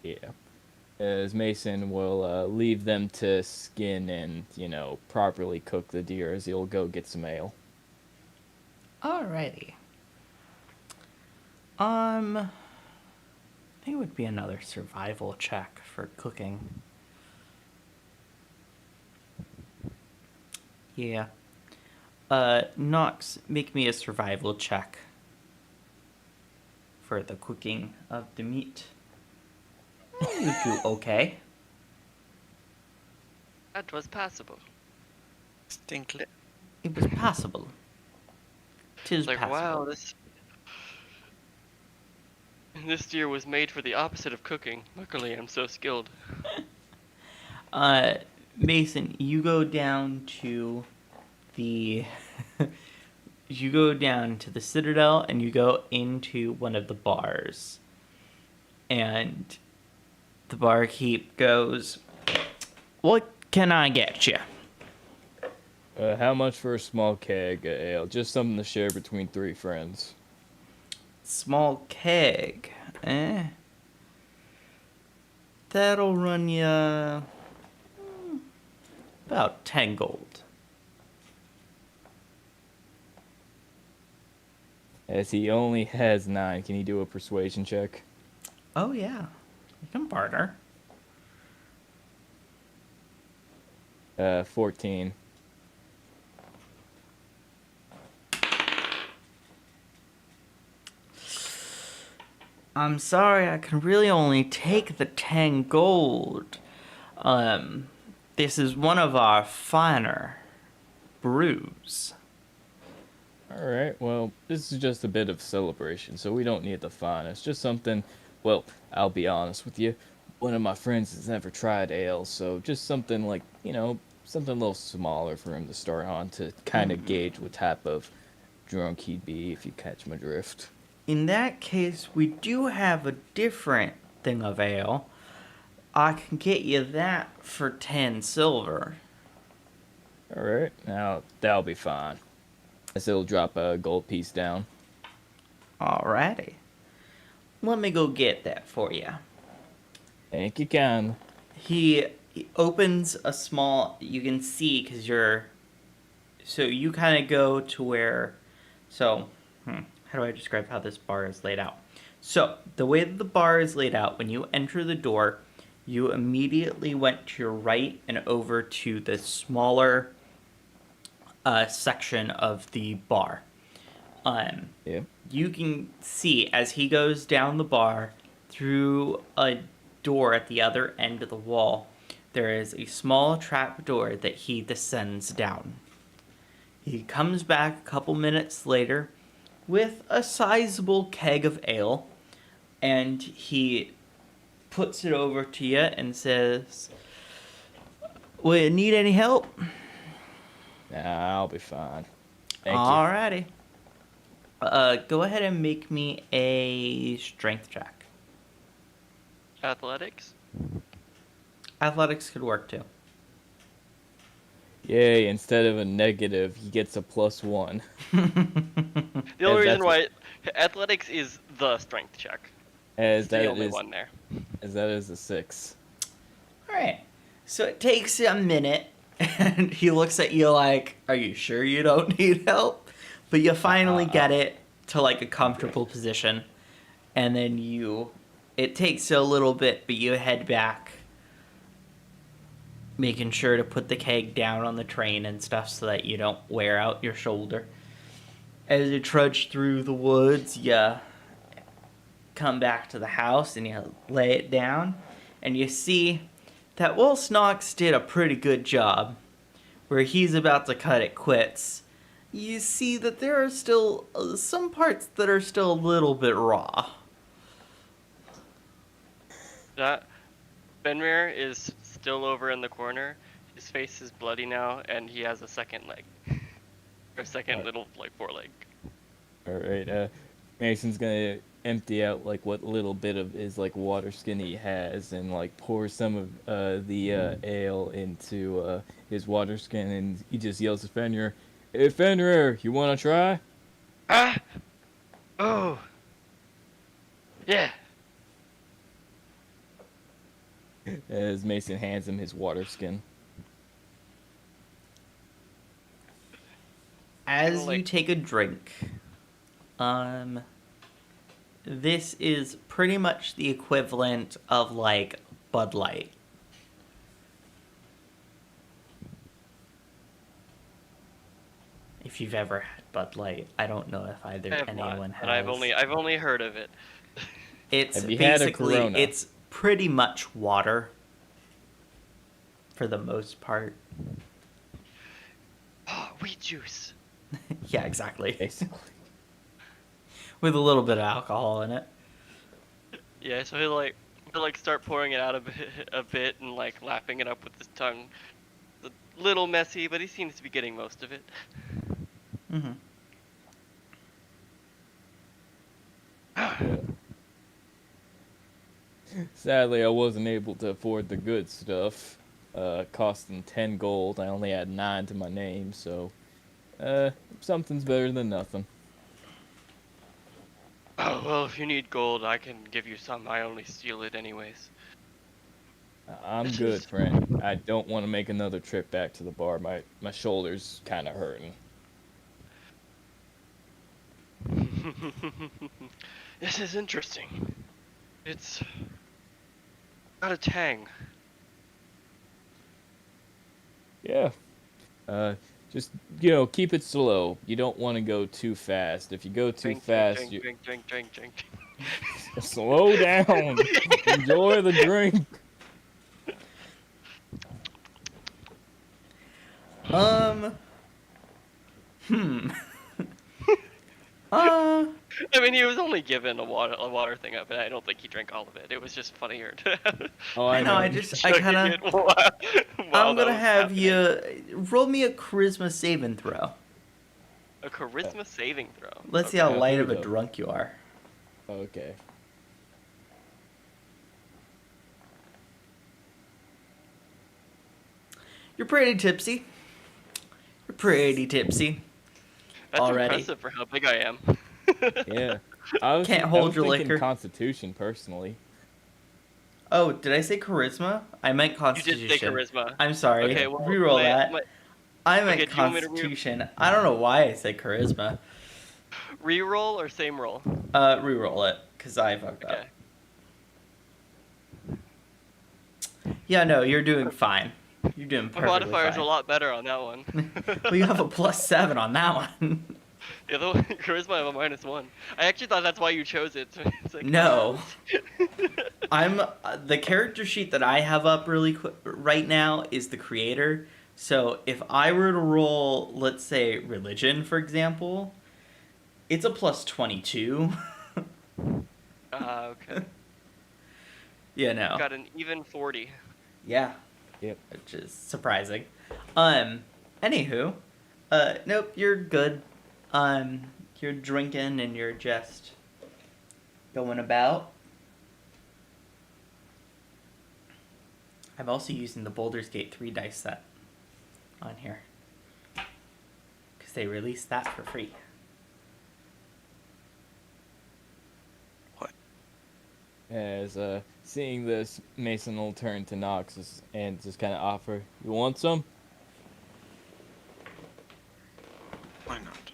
Yeah. As Mason will leave them to skin and, properly cook the deer as he'll go get some ale. Alrighty. I think it would be another survival check for cooking. Yeah. Nox, make me a survival check for the cooking of the meat. You do okay. That was passable. Distinctly. It was passable. Tis It's like, passable. wow, this deer was made for the opposite of cooking. Luckily, I'm so skilled. Mason, you go down to the you go down to the Citadel and you go into one of the bars. And the barkeep goes, "What can I get you?" How much for a small keg of ale? Just something to share between 3 friends. Small keg. That'll run you about 10 gold. As he only has 9, can he do a persuasion check? Oh, yeah. You can barter. 14. I'm sorry, I can really only take the 10 gold. This is one of our finer brews. Alright, well, this is just a bit of celebration, so we don't need the finest. Just something, well, I'll be honest with you. One of my friends has never tried ale, so just something like, something a little smaller for him to start on to kind of gauge what type of drunk he'd be, if you catch my drift. In that case, we do have a different thing of ale. I can get you that for 10 silver. Alright, now that'll be fine. As it'll drop a gold piece down. Alrighty. Let me go get that for you. Thank you, kindly. He opens a small, you can see because so you kind of go to where, how do I describe how this bar is laid out? So the way that the bar is laid out, when you enter the door, you immediately went to your right and over to the smaller section of the bar. Yeah. You can see as he goes down the bar through a door at the other end of the wall, there is a small trap door that he descends down. He comes back a couple minutes later with a sizable keg of ale, and he puts it over to you and says, "Will you need any help?" Nah, I'll be fine. Thank you. Alrighty. Go ahead and make me a strength check. Athletics? Athletics could work too. Yay, instead of a negative, he gets a +1. The only reason that's why athletics is the strength check. As It's the that only is, one there. as that is a 6. Alright. So it takes you a minute, and he looks at you like, "Are you sure you don't need help?" But you finally get it to like a comfortable position, and then it takes you a little bit, but you head back, making sure to put the keg down on the train and stuff so that you don't wear out your shoulder. As you trudge through the woods, you come back to the house and you lay it down, and you see that whilst Nox did a pretty good job, where he's about to cut it quits, you see that there are still some parts that are still a little bit raw. That Benrir is still over in the corner. His face is bloody now, and he has a second leg. Or a second little, foreleg. Alright, Mason's gonna empty out like what little bit of his like water skin he has, and like pour some of the ale into his water skin, and he just yells to Fenrir, "Hey Fenrir, you want to try?" Ah! Oh! Yeah! As Mason hands him his water skin. As like- you take a drink, this is pretty much the equivalent of like Bud Light. If you've ever had Bud Light, I don't know if I have anyone not, has. but I've only heard of it. It's Have you had a basically Corona? it's pretty much water for the most part. Oh, wheat juice. Yeah, exactly. Basically. With a little bit of alcohol in it. Yeah, so he'll like start pouring it out a bit and like lapping it up with his tongue. It's a little messy, but he seems to be getting most of it. Mm-hmm. Sadly, I wasn't able to afford the good stuff. Costing 10 gold. I only had 9 to my name, so something's better than nothing. Oh, well, if you need gold, I can give you some. I only steal it anyways. I'm This good, is- friend. I don't want to make another trip back to the bar. My shoulder's kind of hurting. This is interesting. It's got a tang. Yeah. Just keep it slow. You don't want to go too fast. If you go too Drink, fast, drink, drink, drink, drink, drink. slow down. Enjoy the drink. I mean, he was only given a water thing of it. I don't think he drank all of it. It was just funnier to have. Oh, I know, I kind of... I'm gonna have you roll me a charisma saving throw. A charisma saving throw. Let's see how Okay. light of a Here we go. drunk you are. Okay. You're pretty tipsy. You're pretty tipsy. That's already. impressive for how big I am. Yeah. I was, Can't I hold was your thinking liquor. Constitution, personally. Oh, did I say charisma? I meant You constitution. did say charisma. I'm sorry. Okay, well, Reroll that. I meant okay, do you want me to constitution. I don't know why I said charisma. Reroll or same roll? Reroll it, because I fucked up. Okay. Yeah, no, you're doing fine. You're doing My perfectly modifier's fine. a lot better on that one. Well, you have a +7 on that one. The other one, charisma, I have a -1. I actually thought that's why you chose it. It's like, No. I'm the character sheet that I have up right now is the creator. So if I were to roll, let's say religion, for example, it's a +22. Okay. Yeah, no. Got an even 40. Yeah. Yep. Which is surprising. Anywho, nope, you're good. You're drinking and you're just going about. I'm also using the Baldur's Gate 3 dice set on here. Because they released that for free. As seeing this, Mason will turn to Nox and just kind of offer, "You want some?" Why not?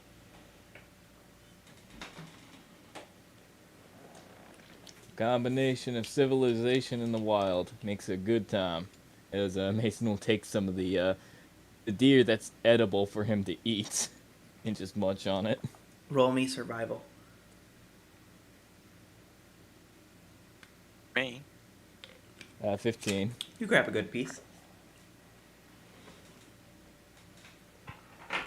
Combination of civilization and the wild makes a good time. As Mason will take some of the deer that's edible for him to eat and just munch on it. Roll me survival. Me? 15. You grab a good piece.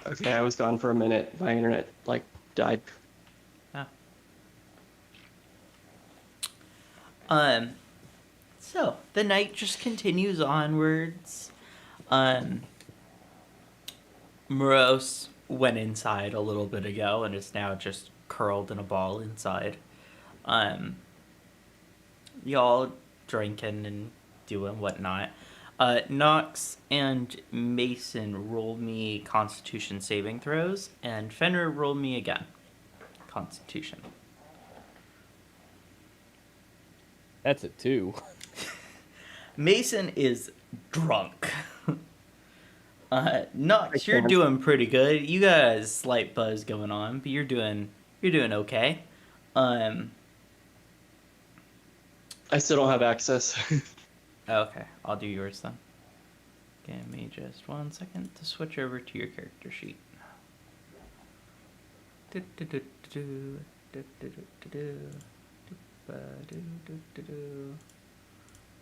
Okay, I was gone for a minute. My internet, died. So the night just continues onwards. Morose went inside a little bit ago and is now just curled in a ball inside. Y'all drinking and doing whatnot. Knox and Mason roll me Constitution saving throws, and Fenrir roll me again. Constitution. That's a 2. Mason is drunk. Knox, you're can't. doing pretty good. You got a slight buzz going on, but you're doing okay. I still don't have access. Okay, I'll do yours then. Give me just 1 second to switch over to your character sheet.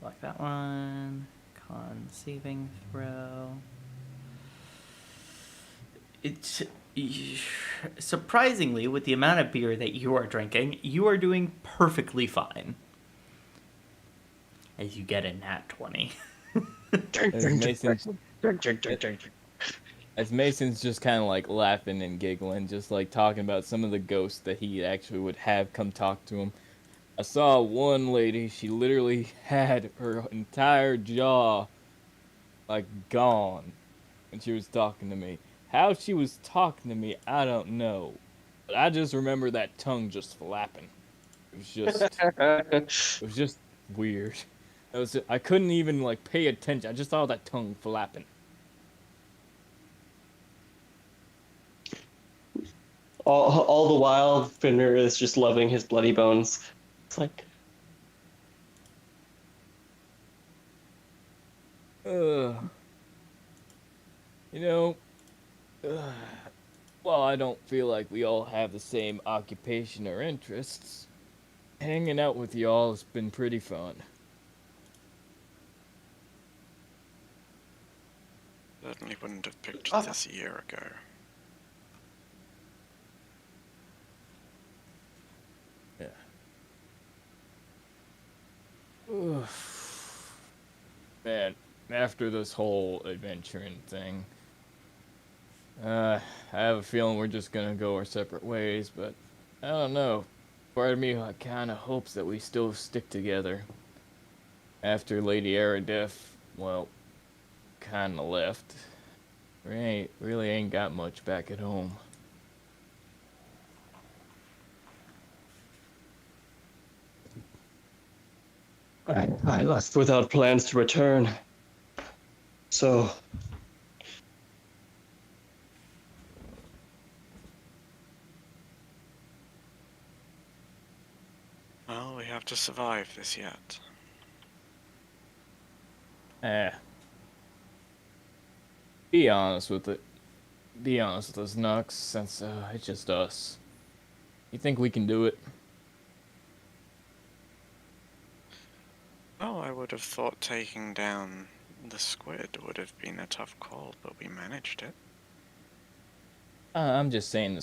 Like that one. Con saving throw. It's surprisingly, with the amount of beer that you are drinking, you are doing perfectly fine. As you get a nat 20. As Mason's just kind of like laughing and giggling, just like talking about some of the ghosts that he actually would have come talk to him. I saw one lady, she literally had her entire jaw like gone when she was talking to me. How she was talking to me, I don't know. But I just remember that tongue just flapping. It was just weird. I couldn't even like pay attention. I just saw that tongue flapping. All the while, Fenrir is just loving his bloody bones. It's like, You know, well, I don't feel like we all have the same occupation or interests. Hanging out with y'all has been pretty fun. Certainly wouldn't have picked this a year ago. Yeah. Man, after this whole adventuring thing, I have a feeling we're just gonna go our separate ways, but I don't know. Part of me kinda hopes that we still stick together. After Lady Aradef, well, kinda left. We really ain't got much back at home. I left without plans to return. So, Well, we have to survive this yet. Be honest with it. Be honest with us, Nux, since it's just us. You think we can do it? Well, I would have thought taking down the squid would have been a tough call, but we managed it. I'm just saying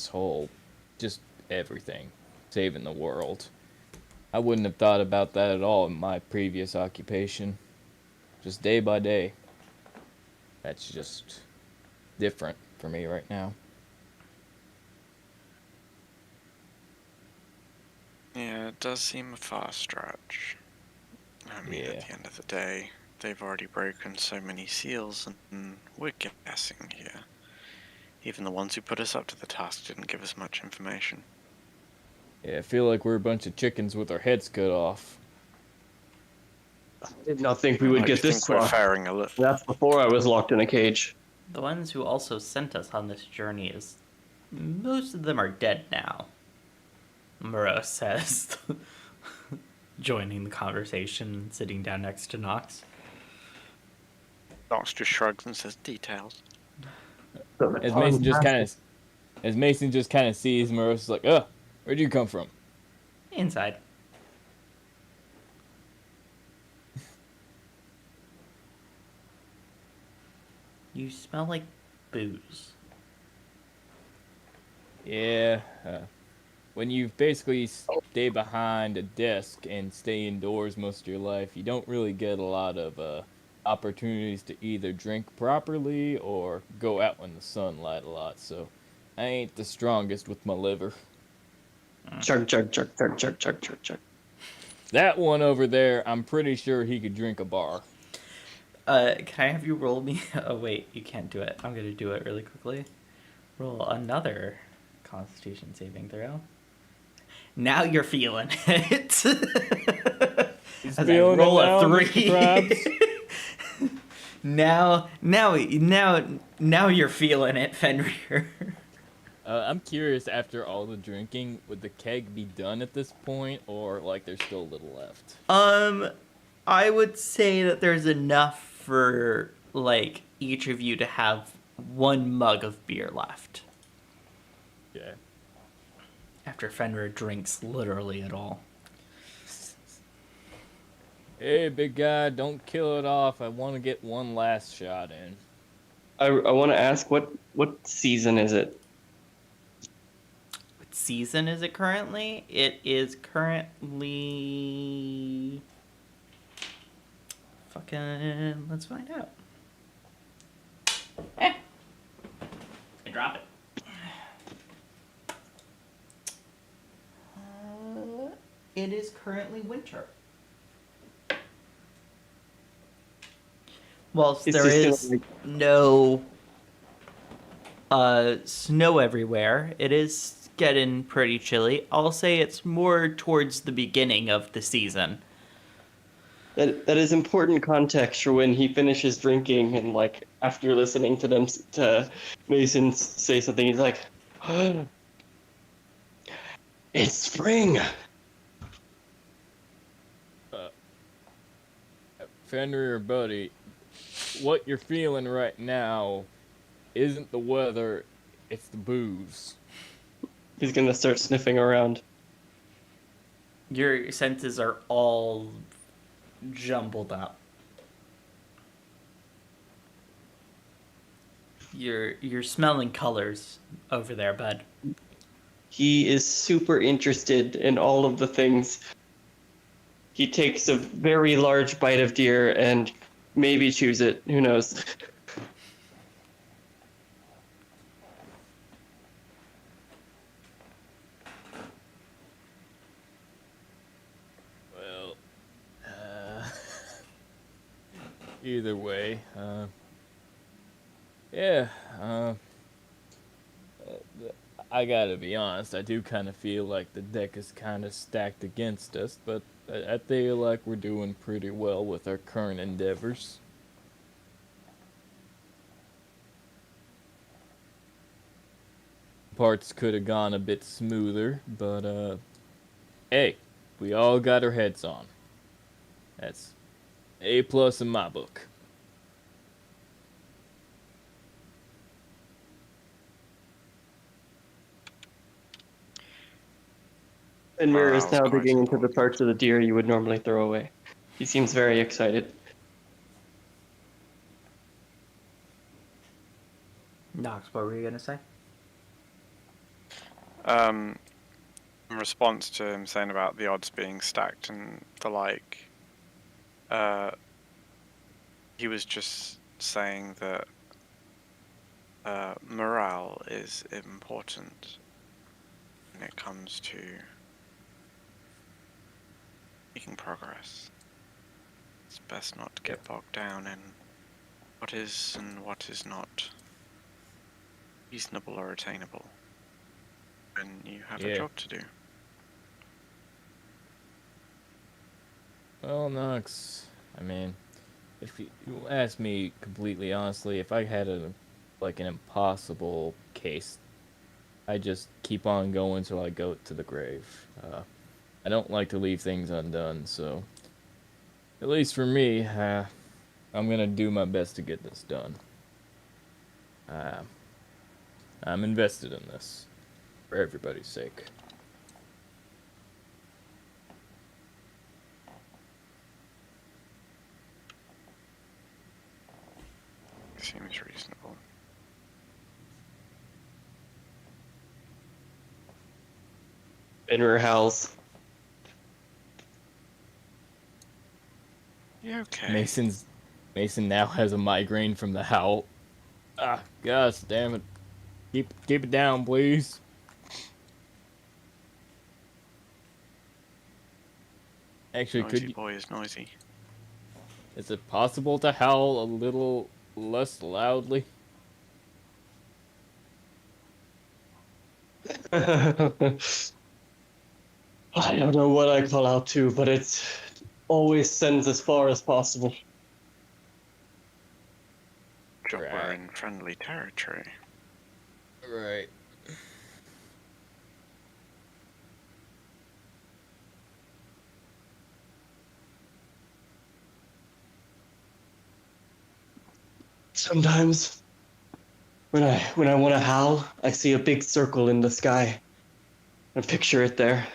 just everything, saving the world. I wouldn't have thought about that at all in my previous occupation. Just day by day. That's just different for me right now. Yeah, it does seem a far stretch. I mean, at the end of the day, they've already broken so many seals, and we're guessing here. Even the ones who put us up to the task didn't give us much information. Yeah, I feel like we're a bunch of chickens with our heads cut off. I did not think we would get this We're far. faring a little. That's before I was locked in a cage. The ones who also sent us on this journey most of them are dead now. Muro says, joining the conversation and sitting down next to Knox. Knox just shrugs and says details. As Mason just kind of sees Marissa's like, where'd you come from? Inside. You smell like booze. Yeah. When you basically stay behind a desk and stay indoors most of your life, you don't really get a lot of opportunities to either drink properly or go out in the sunlight a lot. So I ain't the strongest with my liver. Chug, chug, chug, chug, chug, chug, chug, chug. That one over there, I'm pretty sure he could drink a bar. Can I have you roll me? Oh wait, you can't do it. I'm gonna do it really quickly. Roll another Constitution saving throw. Now you're feeling it. He's As I feeling roll it now, a Mr. 3. Krabs. now you're feeling it, Fenrir. I'm curious, after all the drinking, would the keg be done at this point, or like there's still a little left? I would say that there's enough for like each of you to have 1 mug of beer left. Yeah. After Fenrir drinks literally it all. Hey, big guy, don't kill it off. I want to get one last shot in. I want to ask, what season is it? What season is it currently? It is currently... Fucking... Let's find out. I drop it. It is currently winter. Whilst It's there just is gonna, no snow everywhere, it is getting pretty chilly. I'll say it's more towards the beginning of the season. that is important context for when he finishes drinking and like after listening to them to Mason say something, he's like, "It's spring." Fenrir, buddy, what you're feeling right now isn't the weather, it's the booze. He's gonna start sniffing around. Your senses are all jumbled up. You're smelling colors over there, bud. He is super interested in all of the things. He takes a very large bite of deer and maybe chews it. Who knows? Well, either way, yeah, I gotta be honest, I do kind of feel like the deck is kind of stacked against us, but I feel like we're doing pretty well with our current endeavors. Parts could have gone a bit smoother, but hey, we all got our heads on. That's A+ in my book. Fenrir is Morale's now quite digging into the important. parts of the deer you would normally throw away. He seems very excited. Knox, what were you gonna say? In response to him saying about the odds being stacked and the like, he was just saying that morale is important when it comes to making progress. It's best not to get bogged down in what is and what is not reasonable or attainable when you have a job to do. Well, Knox, I mean, if you ask me completely honestly, if I had an impossible case, I just keep on going till I go to the grave. I don't like to leave things undone, so at least for me, I'm gonna do my best to get this done. I'm invested in this, for everybody's sake. Seems reasonable. Fenrir howls. You okay? Mason now has a migraine from the howl. Ah, gosh damn it. Keep it down, please. Actually, Noisy boy is noisy. is it possible to howl a little less loudly? I don't know what I call out to, but it always sends as far as possible. Chopper Right. in friendly territory. Right. Sometimes, when I want to howl, I see a big circle in the sky, and picture it there.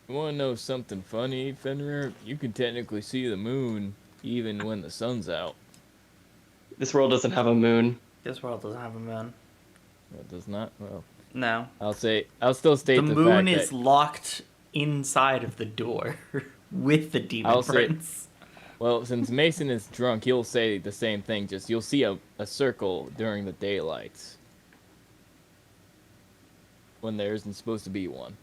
You want to know something funny, Fenrir? You can technically see the moon even when the sun's out. This world doesn't have a moon. This world doesn't have a moon. It does not. Well, No. I'll still state The the moon fact is that locked inside of the door with the demon I'll say- prince. well, since Mason is drunk, he'll say the same thing. Just you'll see a circle during the daylight when there isn't supposed to be one.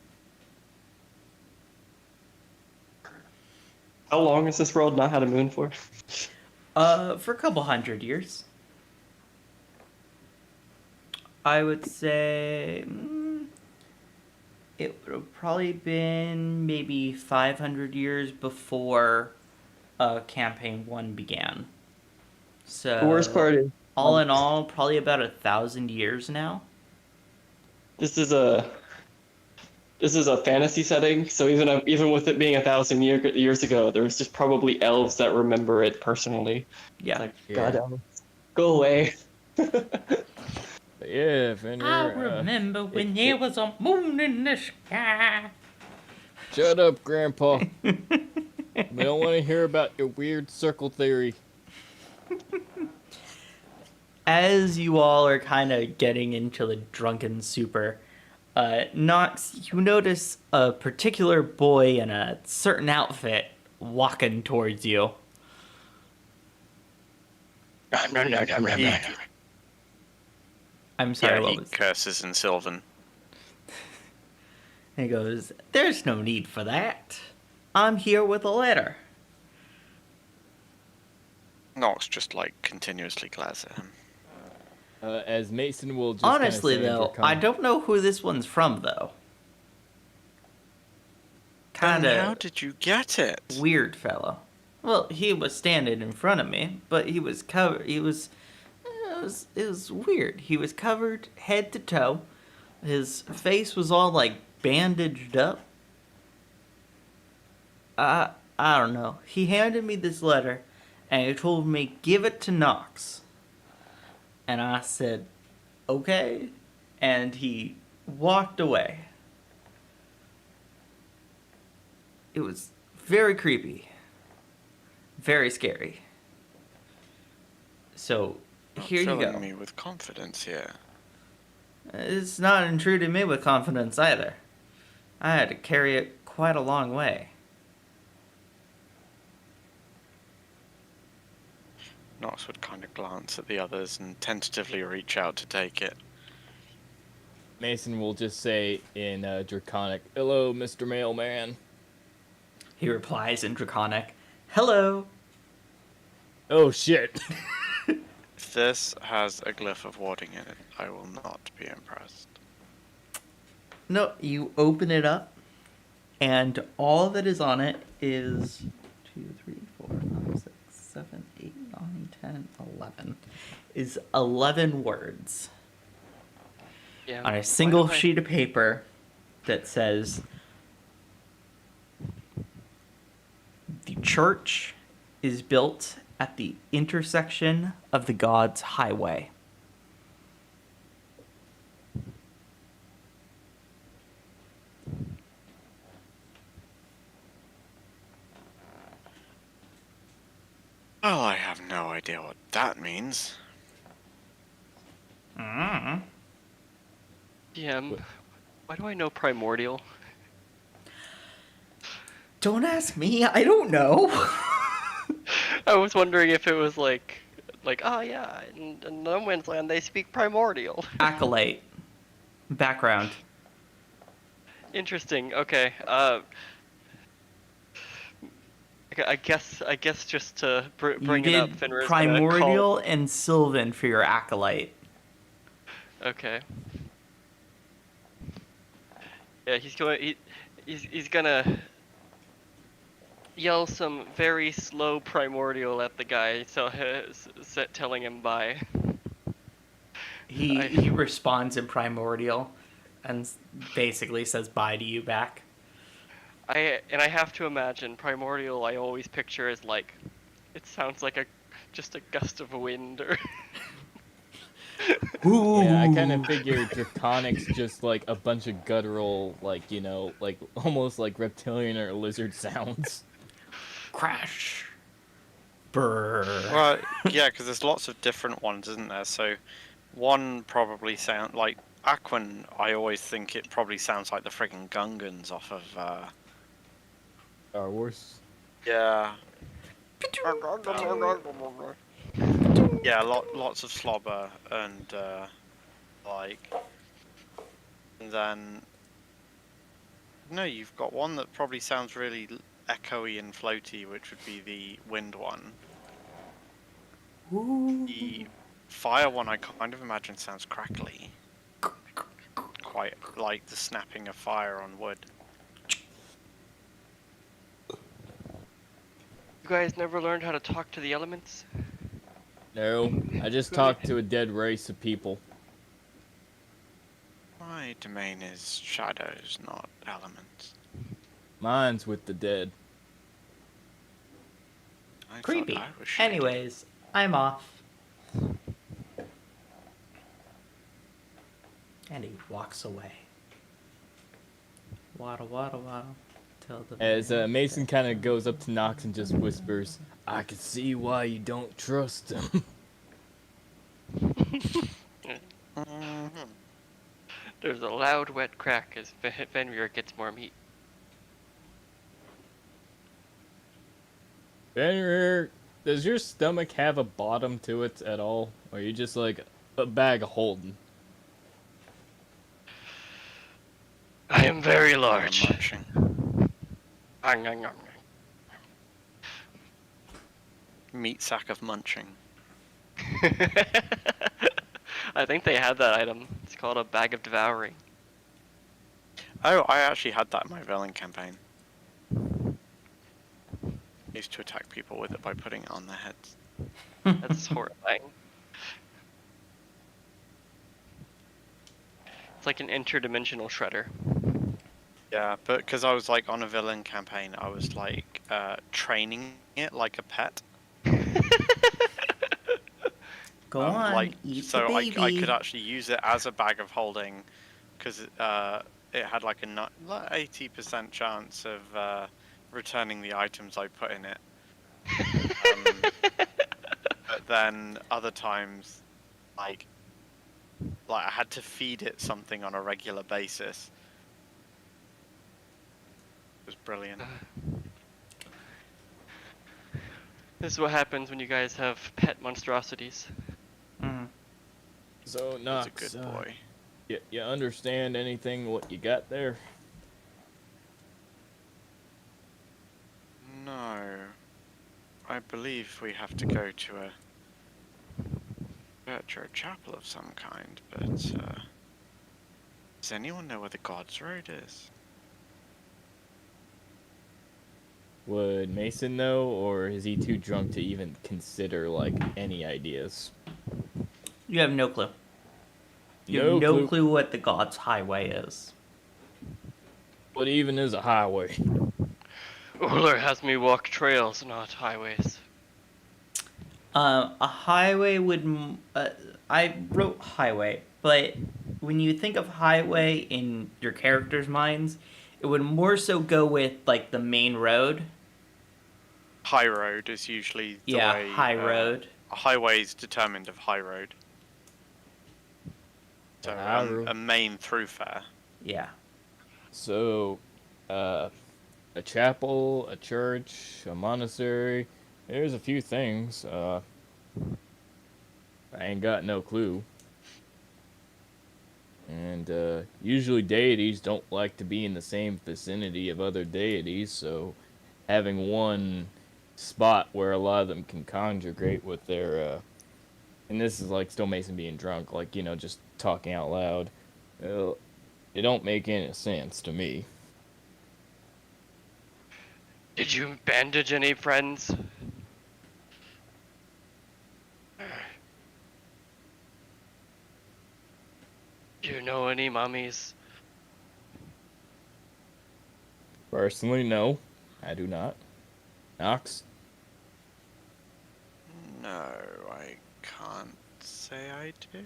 How long has this world not had a moon for? For a couple 100 years. I would say it would have probably been maybe 500 years before campaign 1 began. So The worst part is all in all, probably about 1,000 years now. this is a fantasy setting, so even with it being 1,000 years ago, there's just probably elves that remember it personally. Yeah. Like, Yeah. God, elves, go away. But yeah, Fenrir. I remember when there was a moon in the sky. Shut up, Grandpa. We don't want to hear about your weird circle theory. As you all are kind of getting into the drunken super, Nox, you notice a particular boy in a certain outfit walking towards you. I'm sorry, Yeah, what he was curses in Sylvan. And he goes, "There's no need for that. I'm here with a letter." Nox just like continuously glares at him. As Mason will just Honestly, kinda say in though, I Draconic- don't know who this one's from, though. Then Kind how of did you get it? weird fellow. Well, he was standing in front of me, but he was covered. It was weird. He was covered head to toe. His face was all like bandaged up. I don't know. He handed me this letter, and he told me give it to Nox. And I said, okay. And he walked away. It was very creepy. Very scary. So, here you Filling go. me with confidence here. It's not intruding me with confidence either. I had to carry it quite a long way. Nox would kind of glance at the others and tentatively reach out to take it. Mason will just say in Draconic, "Hello, Mr. Mailman." He replies in Draconic, "Hello." Oh shit. If this has a glyph of warding in it, I will not be impressed. No, you open it up, and all that is on it is 2, 3, 4, 5, 6, 7, 8, 9, 10, 11. Is 11 words Yeah. on a why single do I- sheet of paper that says, "The church is built at the intersection of the gods' highway." Oh, I have no idea what that means. Mm. DM, why do I know primordial? Don't ask me, I don't know. I was wondering if it was like, oh yeah, in No Man's Land they speak primordial. Acolyte. Background. Interesting. Okay. I guess just to You bring it up, did Fenrir's gonna call. Primordial and Sylvan for your Acolyte. Okay. Yeah, he's gonna yell some very slow primordial at the guy, so telling him bye. He responds in Primordial and basically says bye to you back. I have to imagine primordial. I always picture as like, it sounds like just a gust of wind or. Yeah, I kind of figured Draconic's just like a bunch of guttural, like, like almost like reptilian or lizard sounds. Crash. Brrr. Well, yeah, because there's lots of different ones, isn't there? So one probably sound like Aquan. I always think it probably sounds like the friggin' Gungans off of. Star Wars. Yeah. Yeah, lots of slobber and like, and then no, you've got one that probably sounds really echoey and floaty, which would be the wind one. The fire one, I kind of imagine sounds crackly, quite like the snapping of fire on wood. You guys never learned how to talk to the elements? No, I just talked to a dead race of people. My domain is shadows, not elements. Mine's with the dead. I thought Creepy. I was shady. Anyways, I'm off. And he walks away. Waddle, waddle, waddle. Till the As Mason kind of goes up to Nox and just whispers, "I can see why you don't trust him." Mhm. There's a loud, wet crack as Fenrir gets more meat. Fenrir, does your stomach have a bottom to it at all? Or are you just like a bag of holding? I am very large. Munching. Meat sack of munching. I think they had that item. It's called a bag of devouring. Oh, I actually had that in my villain campaign. I used to attack people with it by putting it on their heads. That's horrifying. It's like an interdimensional shredder. Yeah, but because I was like on a villain campaign, I was like training it like a pet. Go on, Like, eat so the baby. I could actually use it as a bag of holding, because it had like a 80% chance of returning the items I put in it. But then other times, like I had to feed it something on a regular basis. It was brilliant. This is what happens when you guys have pet monstrosities. Mm. So, He's a Nox, good boy. you understand anything what you got there? No. I believe we have to go to a church or a chapel of some kind, but does anyone know where the God's Road is? Would Mason know, or is he too drunk to even consider, like, any ideas? You have no clue. You No have no clue. clue what the God's Highway is. What even is a highway? Uller has me walk trails, not highways. A highway would. I wrote highway, but when you think of highway in your characters' minds, it would more so go with like the main road. High road is usually the way. High road. A highway is determined of high road. So High road. a main thoroughfare. Yeah. So, a chapel, a church, a monastery. There's a few things. I ain't got no clue. And usually deities don't like to be in the same vicinity of other deities, so having one spot where a lot of them can congregate with their, and this is like still Mason being drunk, like, you know, just talking out loud. It don't make any sense to me. Did you bandage any friends? Do you know any mummies? Personally, no, I do not. Knox? No, I can't say I do.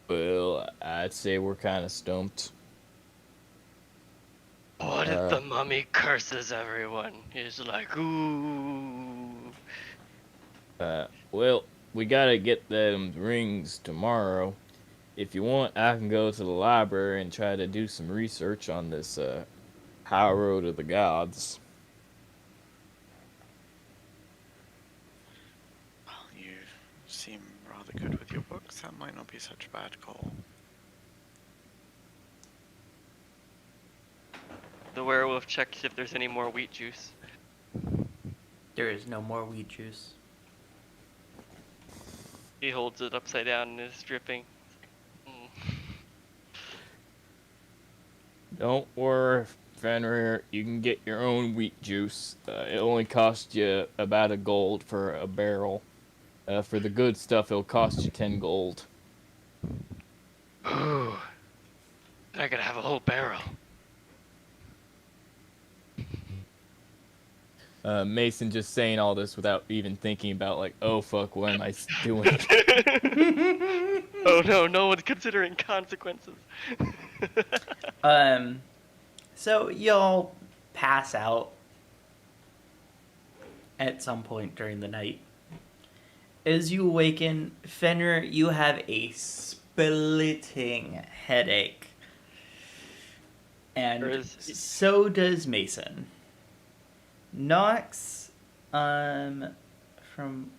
Well, I'd say we're kind of stumped. What if the mummy curses everyone? He's like, ooh. Well, we gotta get them rings tomorrow. If you want, I can go to the library and try to do some research on this, High Road of the Gods. Well, you seem rather good with your books. That might not be such a bad call. The werewolf checks if there's any more wheat juice. There is no more wheat juice. He holds it upside down and is dripping. Don't worry, Fenrir. You can get your own wheat juice. It only costs you about a gold for a barrel. For the good stuff, it'll cost you 10 gold. Ooh. I could have a whole barrel. Mason just saying all this without even thinking about, like, oh fuck, what am I doing? Oh no, no one's considering consequences. So y'all pass out at some point during the night. As you awaken, Fenrir, you have a splitting headache. And so does Mason. Nox, from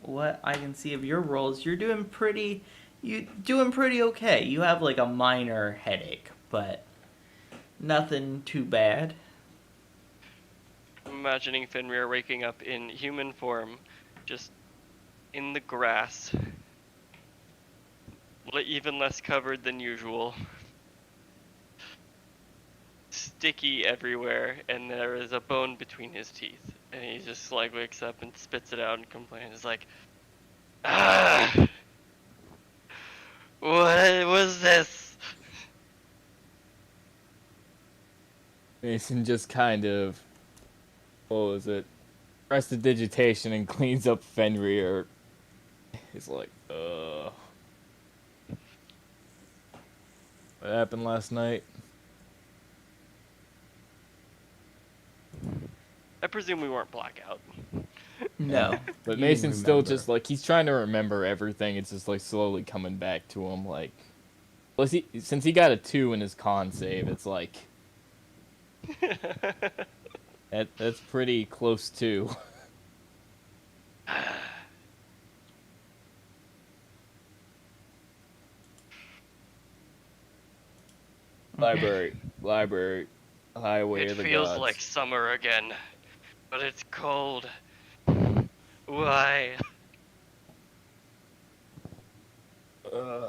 what I can see of your rolls, you're doing pretty okay. You have like a minor headache, but nothing too bad. I'm imagining Fenrir waking up in human form, just in the grass, even less covered than usual. Sticky everywhere, and there is a bone between his teeth. And he just like wakes up and spits it out and complains. He's like, ah! What was this? Mason just kind of, what was it? Prestidigitation and cleans up Fenrir. He's like, what happened last night? I presume we weren't blackout. No. But you Mason's still remember. just like, he's trying to remember everything. It's just like slowly coming back to him. Like, well, since he got a 2 in his con save, it's like, that's pretty close to. Library, highway of the It feels gods. like summer again, but it's cold. Why? Do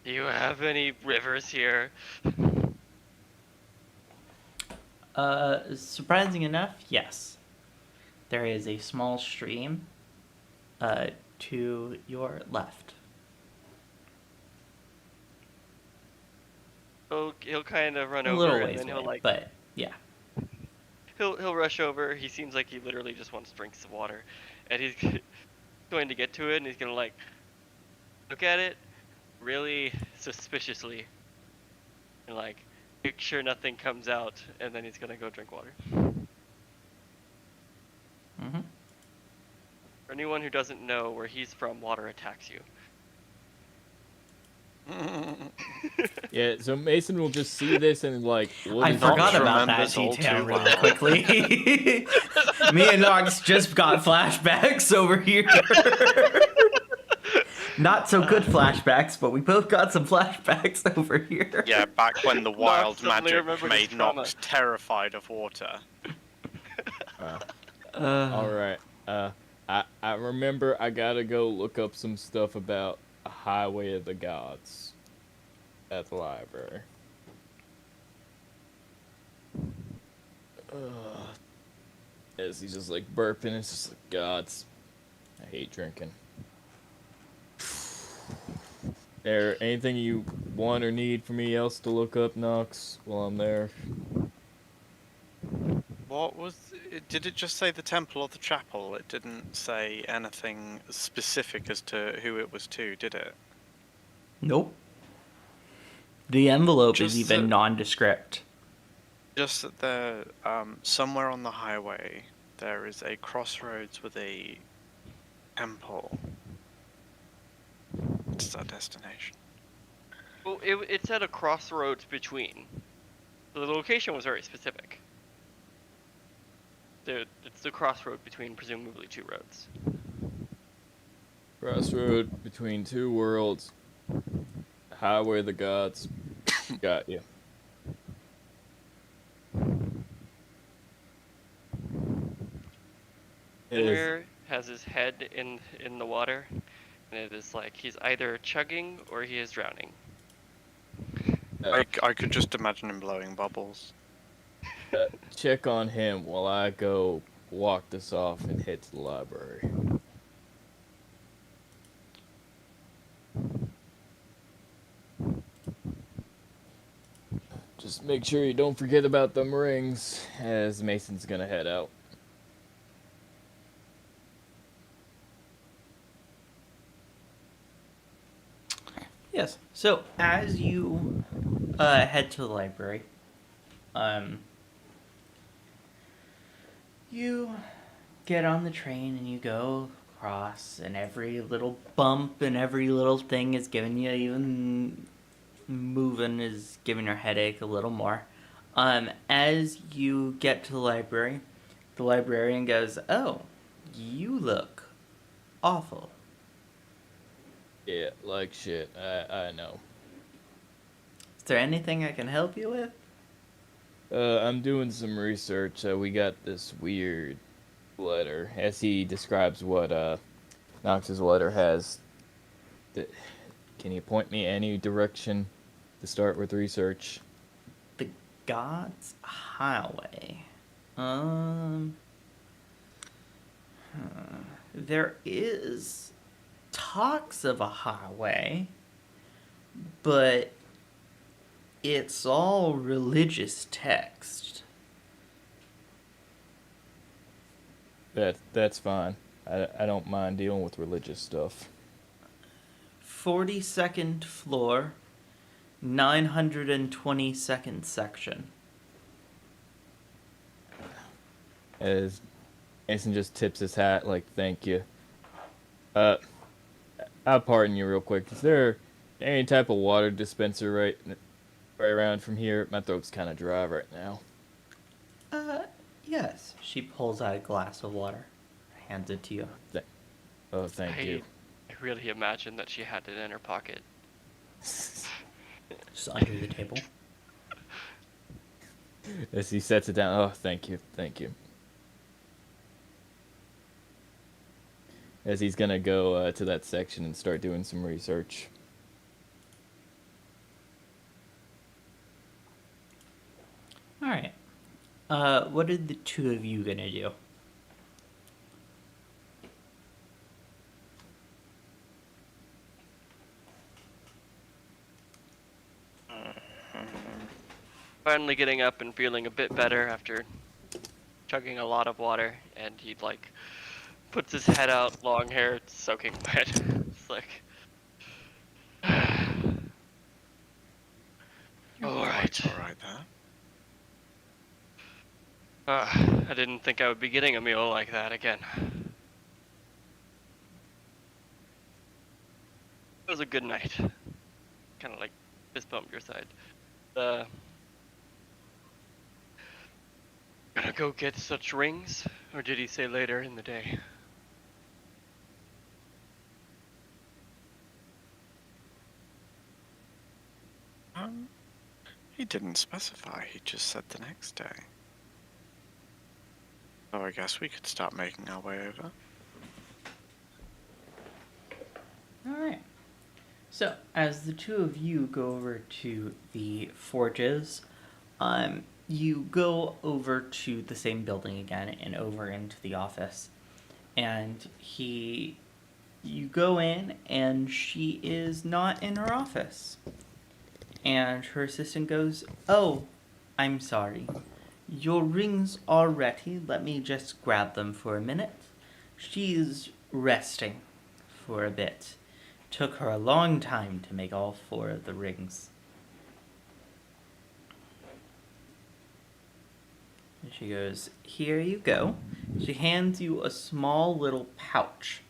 you have any rivers here? Surprising enough, yes. There is a small stream to your left. He'll kind of run A over little and ways then away, he'll like but yeah. he'll rush over. He seems like he literally just wants drinks of water, and he's going to get to it, and he's gonna like look at it really suspiciously, and like make sure nothing comes out, and then he's gonna go drink water. Mm-hmm. For anyone who doesn't know where he's from, water attacks you. Yeah, so Mason will just see this and like, what I is forgot this? about that remembers all detail too really well. quickly. Me and Nox just got flashbacks over here. Not so good flashbacks, but we both got some flashbacks over here. Yeah, back when the wild suddenly magic remembered his made trauma. Nox terrified of water. All right. I remember I gotta go look up some stuff about a Highway of the Gods at the library. As he's just like burping, it's just like gods. I hate drinking. There anything you want or need for me else to look up, Knox, while I'm there? What was? Did it just say the temple or the chapel? It didn't say anything specific as to who it was to, did it? Nope. The envelope is Just even that- nondescript. Just that there, somewhere on the highway, there is a crossroads with a temple. It's our destination. Well, it's at a crossroads between. The location was very specific. It's the crossroad between presumably two roads. Crossroad between two worlds. Highway of the Gods. Got you. Fenrir has his head in the water, and it is like he's either chugging or he is drowning. I could just imagine him blowing bubbles. Check on him while I go walk this off and head to the library. Just make sure you don't forget about them rings, as Mason's gonna head out. Yes. So as you head to the library, you get on the train and you go across, and every little bump and every little thing is giving you even moving is giving your headache a little more. As you get to the librarian goes, "Oh, you look awful." Yeah, like shit. I know. Is there anything I can help you with? I'm doing some research. We got this weird letter, as he describes what Knox's letter has. Can you point me any direction to start with research? The God's Highway. There is talks of a highway, but it's all religious text. That's fine. I don't mind dealing with religious stuff. 42nd floor, 922nd section. As Mason just tips his hat, like, thank you. I'll pardon you real quick. Is there any type of water dispenser right around from here? My throat's kind of dry right now. Yes. She pulls out a glass of water, hands it to you. Thank you. I really imagine that she had it in her pocket. Just under the table. As he sets it down, thank you. As he's gonna go to that section and start doing some research. Alright. What are the two of you gonna do? Finally getting up and feeling a bit better after chugging a lot of water, and he like puts his head out, long hair, soaking wet. It's like, all right. All right there. I didn't think I would be getting a meal like that again. It was a good night. Kind of like fist bumped your side. Gonna go get such rings, or did he say later in the day? He didn't specify. He just said the next day. So I guess we could start making our way over. Alright. So, as the two of you go over to the forges, you go over to the same building again and over into the office. And you go in and she is not in her office. And her assistant goes, "Oh, I'm sorry. Your rings are ready. Let me just grab them for a minute." She's resting for a bit. Took her a long time to make all 4 of the rings. And she goes, "Here you go." She hands you a small little pouch.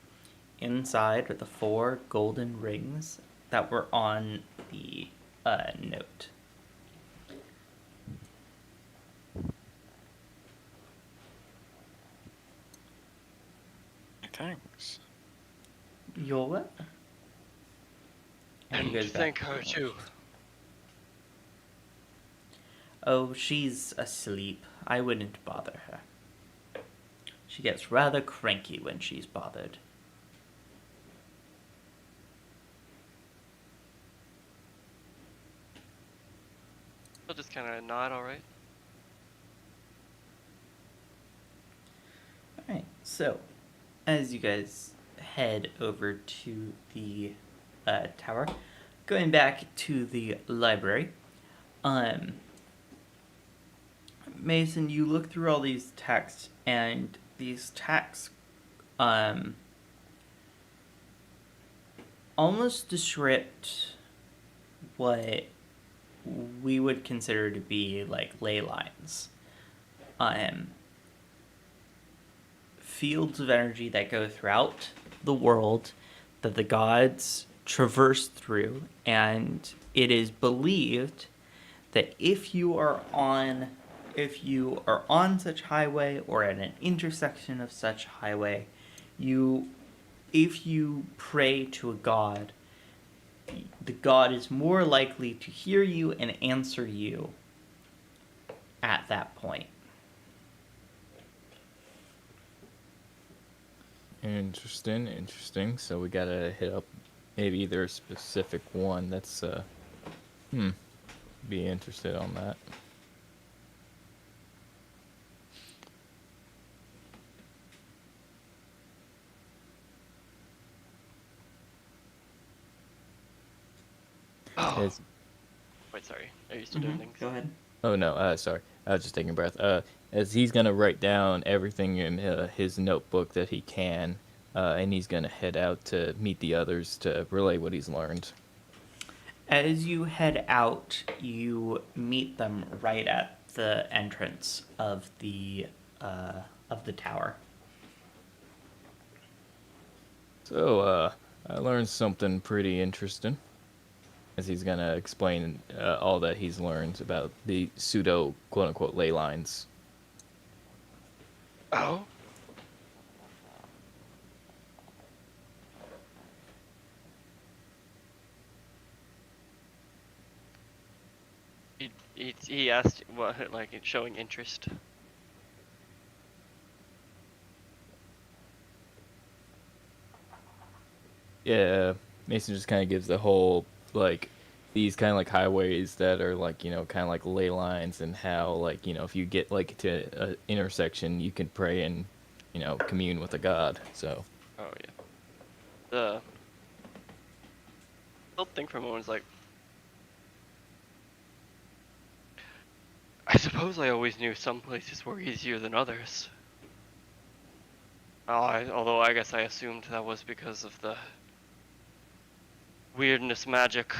Inside are the 4 golden rings that were on the note. Thanks. You're what? And she goes back thank to her the too. watch. Oh, she's asleep. I wouldn't bother her. She gets rather cranky when she's bothered. I'll just kind of nod, alright? Alright, so as you guys head over to the tower, going back to the library, Mason, you look through all these texts, and these texts almost descript what we would consider to be like ley lines. Fields of energy that go throughout the world that the gods traverse through, and it is believed that if you are on such highway or at an intersection of such highway, if you pray to a god, the god is more likely to hear you and answer you at that point. Interesting. So we gotta hit up maybe either a specific one that's be interested on that. Oh. It's- Wait, sorry. Are you still doing things? Go ahead. Oh no, sorry. I was just taking a breath. As he's gonna write down everything in his notebook that he can, and he's gonna head out to meet the others to relay what he's learned. As you head out, you meet them right at the entrance of the tower. So, I learned something pretty interesting. As he's gonna explain all that he's learned about the pseudo quote-unquote ley lines. Oh? He asked what, like, showing interest. Yeah, Mason just kind of gives the whole, like, these kind of like highways that are like, kind of like ley lines, and how, like, if you get like to an intersection, you can pray and, commune with a god. So. Oh yeah. The whole thing for a moment is like, I suppose I always knew some places were easier than others. Although I guess I assumed that was because of the weirdness magic.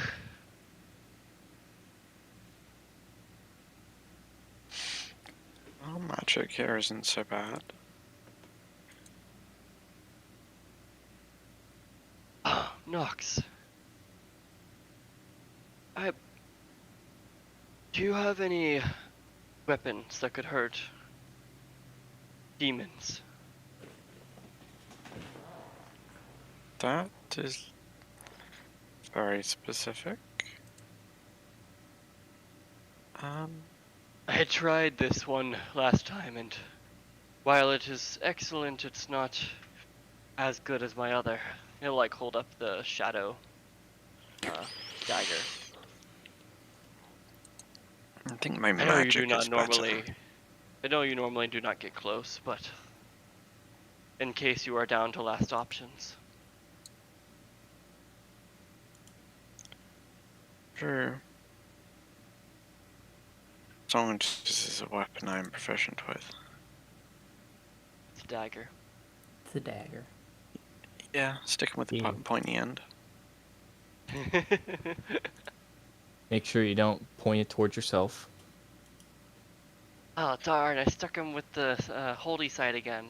Well, magic here isn't so bad. Nox. Do you have any weapons that could hurt demons? That is very specific. I had tried this one last time and While it is excellent, it's not as good as my other. He'll like hold up the shadow dagger. I think my I know you do magic not is better. normally. I know you normally do not get close, but in case you are down to last options. Sure. As long as this is a weapon I am proficient with. It's a dagger. It's a dagger. Yeah, sticking with the Yeah. pointy end. Make sure you don't point it towards yourself. Oh darn! I stuck him with the holy side again.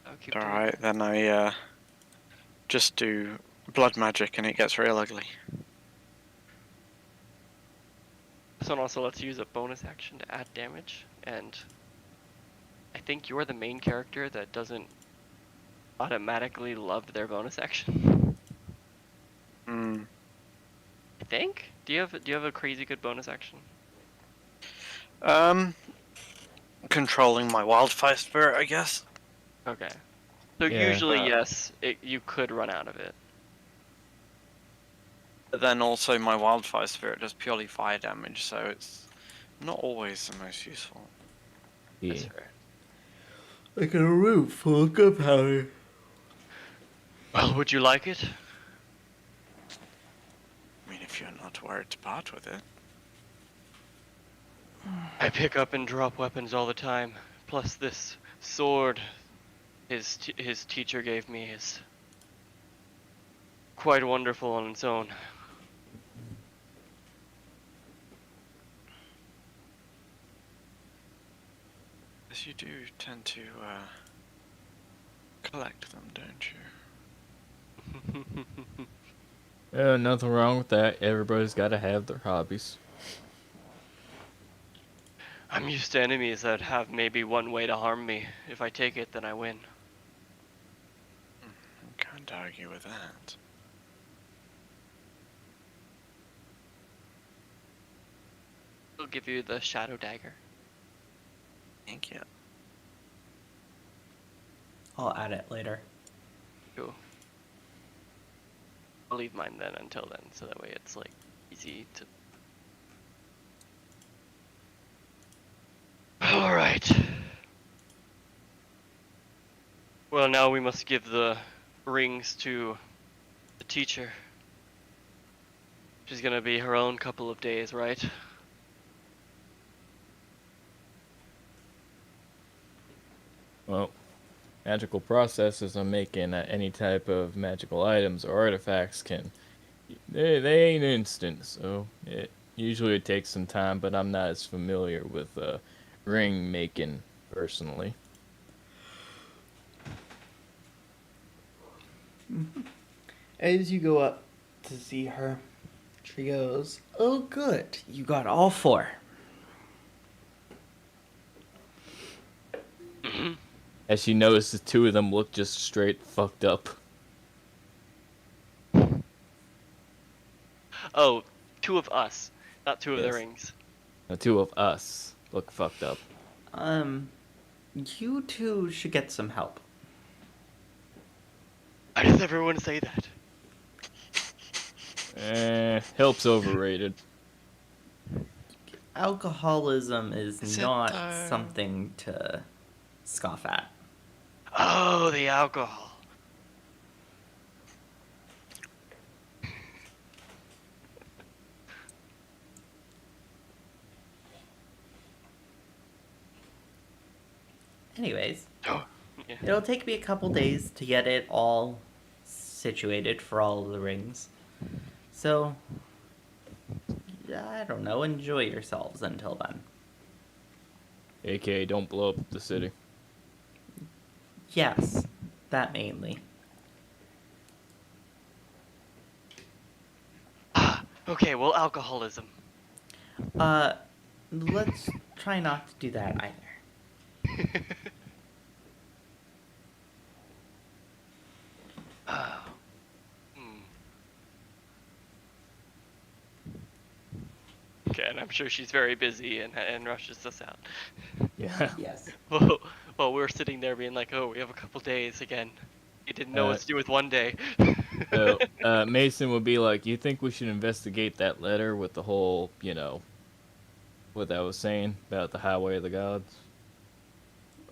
I'll keep doing Alright, that. then I just do blood magic and it gets real ugly. This one also lets you use a bonus action to add damage, and I think you're the main character that doesn't automatically love their bonus action. Hmm. I think. Do you have a crazy good bonus action? Controlling my wildfire spirit, I guess. Okay. So Yeah. usually, yes, you could run out of it. But then also my wildfire spirit does purely fire damage, so it's not always the most useful. Yeah. That's fair. Like a room full of gunpowder. Well, would you like it? I mean, if you're not worried to part with it. I pick up and drop weapons all the time. Plus this sword his teacher gave me is quite wonderful on its own. As you do tend to collect them, don't you? Nothing wrong with that. Everybody's got to have their hobbies. I'm used to enemies that have maybe one way to harm me. If I take it, then I win. Can't argue with that. I'll give you the shadow dagger. Thank you. I'll add it later. Cool. I'll leave mine then until then, so that way it's like easy to. Alright. Well, now we must give the rings to the teacher. She's gonna be her own couple of days, right? Well, magical processes on making any type of magical items or artifacts they ain't instant, so it usually takes some time, but I'm not as familiar with ring making personally. As you go up to see her, she goes, "Oh, good. You got all four." As she notices, two of them look just straight fucked up. Oh, two of us, not two of the Yes. rings. The two of us look fucked up. You two should get some help. Why does everyone say that? Help's overrated. Alcoholism is Is it not though? something to scoff at. Oh, the alcohol. Anyways, Oh, yeah. it'll take me a couple days to get it all situated for all of the rings. So, I don't know, enjoy yourselves until then. AKA, don't blow up the city. Yes, that mainly. Okay, well, alcoholism. Let's try not to do that either. Okay, and I'm sure she's very busy and rushes us out. Yeah. Yes. Well, we're sitting there being like, oh, we have a couple days again. You didn't know what to do with one day. So Mason would be like, "You think we should investigate that letter with the whole, what I was saying about the highway of the gods?"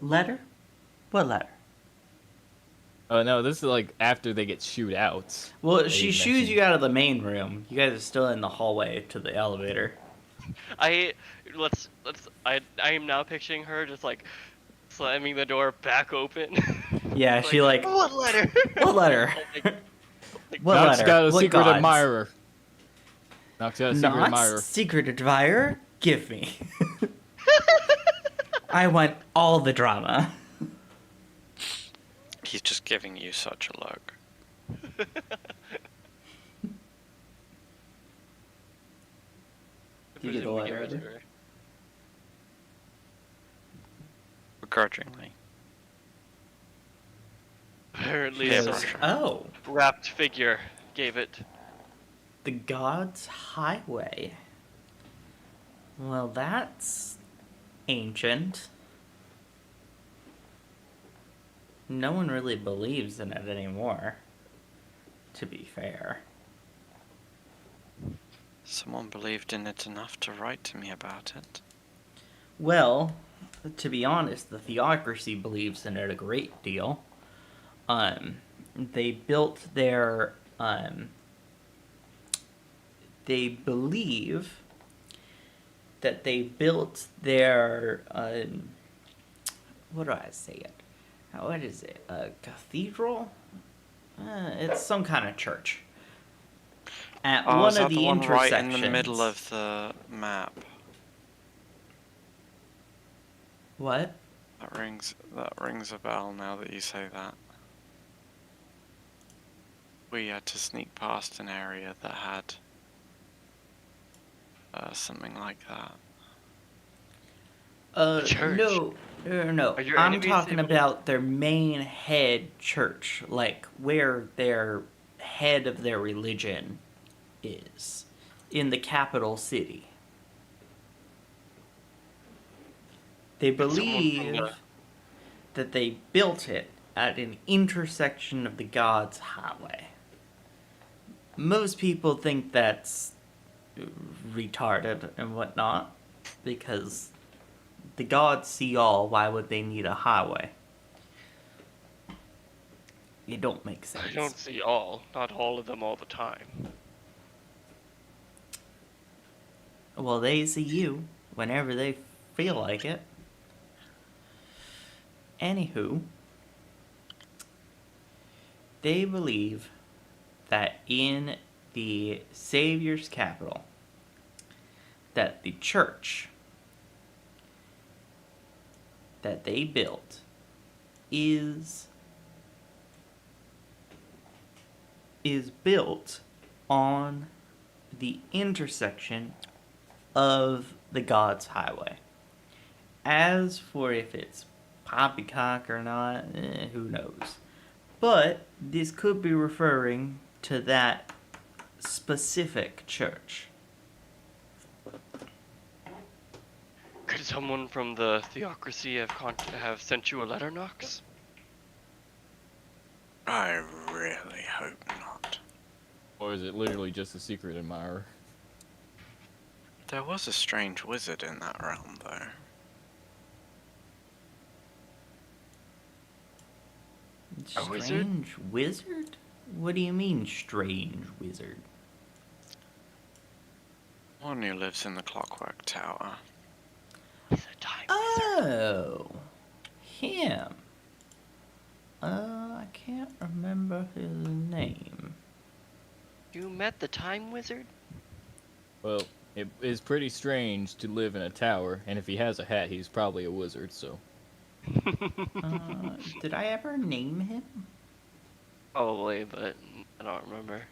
Letter? What letter? Oh no, this is like after they get shooed out. Well, They she shoos mentioned- you out of the main room. You guys are still in the hallway to the elevator. I am now picturing her just like slamming the door back open. Yeah, she like, what letter? what letter? What Nox letter? got a What secret gods? admirer. Nox got a secret Not admirer. secret admirer? Give me. I want all the drama. He's just giving you such a look. You get the Presume we letter, give it to Eddie? her. Begrudgingly. Apparently, Yeah, some for sure. Oh, wrapped figure gave it. the God's Highway. Well, that's ancient. No one really believes in it anymore, to be fair. Someone believed in it enough to write to me about it. Well, to be honest, the theocracy believes in it a great deal. They built their, they believe that they built their, what do I say it? What is it? A cathedral? It's some kind of church. At Oh, one is that of the the one right intersections. in the middle of the map? What? That rings a bell now that you say that. We had to sneak past an area that had something like that. The church. No. Are your I'm enemies talking able to- about their main head church, like where their head of their religion is, in the capital city. They someone from believe the- that they built it at an intersection of the God's Highway. Most people think that's retarded and whatnot, because the gods see all, why would they need a highway? It don't make sense. I don't see all, not all of them all the time. Well, they see you whenever they feel like it. Anywho, they believe that in the Savior's capital, that the church that they built is built on the intersection of the God's Highway. As for if it's poppycock or not, who knows. But this could be referring to that specific church. Could someone from the theocracy have sent you a letter, Nox? I really hope not. Or is it literally just a secret admirer? There was a strange wizard in that realm, though. A wizard? Strange wizard? What do you mean, strange wizard? One who lives in the Clockwork Tower. He's a time wizard. Oh, him. I can't remember his name. You met the time wizard? Well, it is pretty strange to live in a tower, and if he has a hat, he's probably a wizard, so. Did I ever name him? Probably, but I don't remember.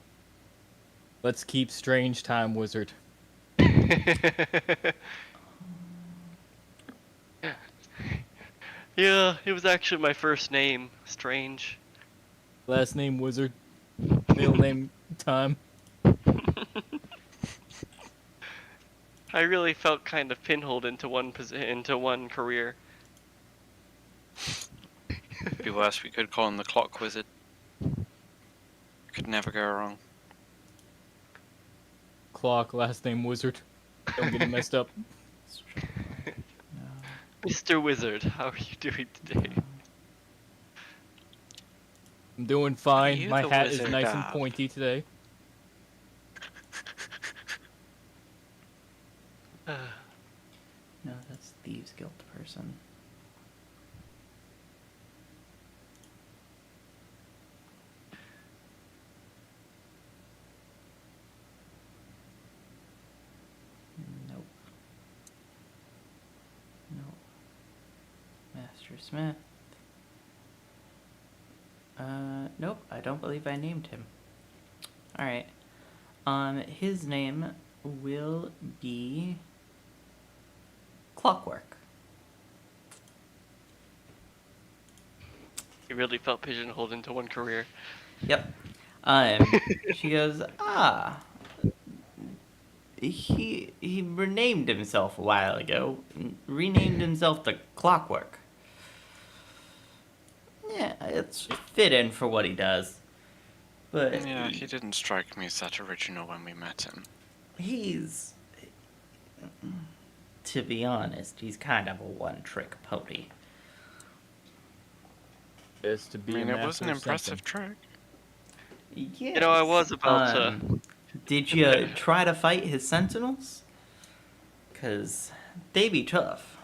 Let's keep Strange Time Wizard. Yeah, it was actually my first name. Strange. Last name Wizard. Middle name Time. I really felt kind of pinholed into one career. Be worse, we could call him the Clock Wizard. Could never go wrong. Clock, last name Wizard. Don't get it messed up. Mr. Wizard, how are you doing today? I'm doing Are fine. you My the hat is wizard nice and of- pointy today. No, that's Thieves Guild person. Nope. Nope. Master Smith. Nope, I don't believe I named him. Alright. His name will be Clockwork. You really felt pigeonholed into one career. Yep. She goes, he renamed himself a while ago. Renamed himself to Clockwork. Yeah, it's fitting for what he does. But Yeah, he didn't strike me as that original when we met him. he's, to be honest, he's kind of a one-trick pony. Is to be I mean, a it was an master of impressive something. Yes. You know, I was about to. Did you try to fight his sentinels? Because they be tough.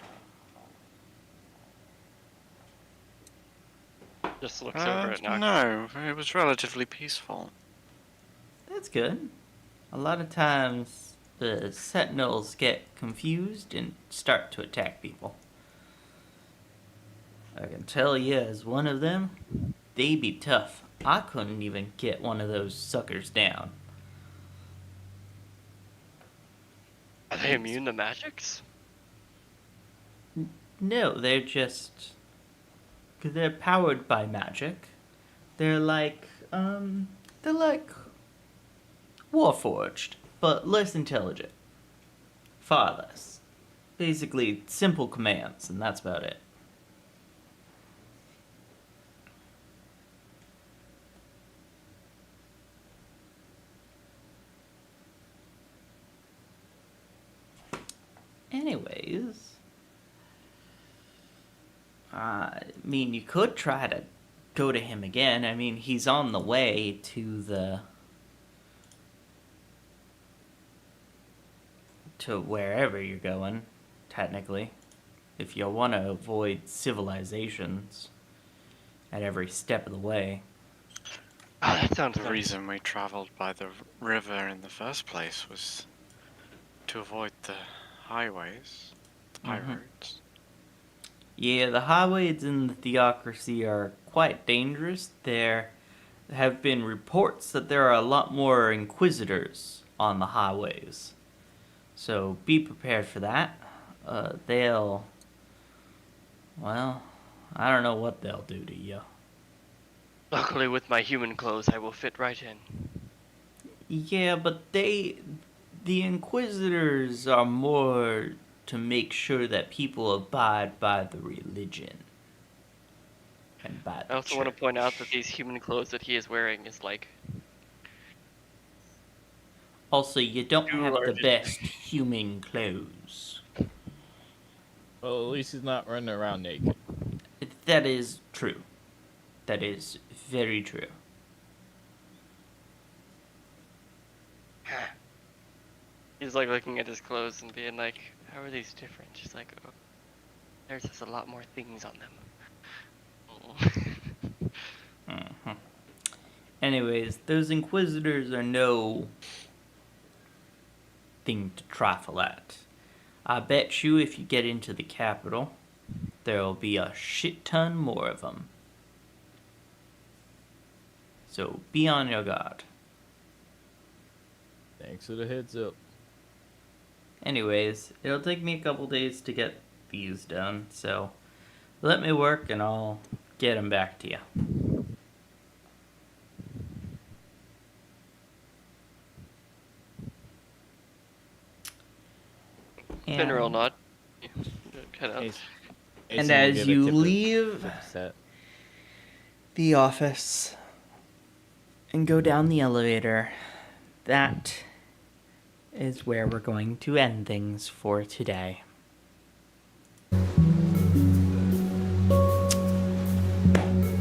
Just looks over at Nox. No, it was relatively peaceful. That's good. A lot of times the sentinels get confused and start to attack people. I can tell you, as one of them, they be tough. I couldn't even get one of those suckers down. Are they immune to magics? No, they're just... Cause they're powered by magic. They're like Warforged, but less intelligent. Far less. Basically, simple commands, and that's about it. Anyways, I mean, you could try to go to him again. I mean, he's on the way to wherever you're going, technically. If you want to avoid civilizations at every step of the way. Oh, that sounds The nice. reason we travelled by the river in the first place was to avoid the highways, the high Mhm. roads. Yeah, the highways in the Theocracy are quite dangerous. There have been reports that there are a lot more Inquisitors on the highways. So be prepared for that. Well, I don't know what they'll do to you. Luckily, with my human clothes, I will fit right in. Yeah, but the Inquisitors are more to make sure that people abide by the religion. And by the I also want to church. point out that these human clothes that he is wearing is like Also, you don't too have the large. best human clothes. Well, at least he's not running around naked. That is true. That is very true. He's like looking at his clothes and being like, "How are these different?" She's like, "Oh, theirs has a lot more things on them." Mhm. Anyways, those Inquisitors are no thing to trifle at. I bet you if you get into the capital, there'll be a shit ton more of them. So be on your guard. Thanks for the heads up. Anyways, it'll take me a couple days to get these done, so let me work and I'll get them back to you. General And, nod. Kind of. Ace- and Ace will as give a you tip of- leave tip of set. the office and go down the elevator, that is where we're going to end things for today.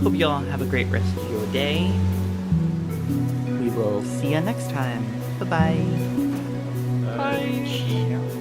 Hope you all have a great rest of your day. We will see you next time. Bye-bye. Bye.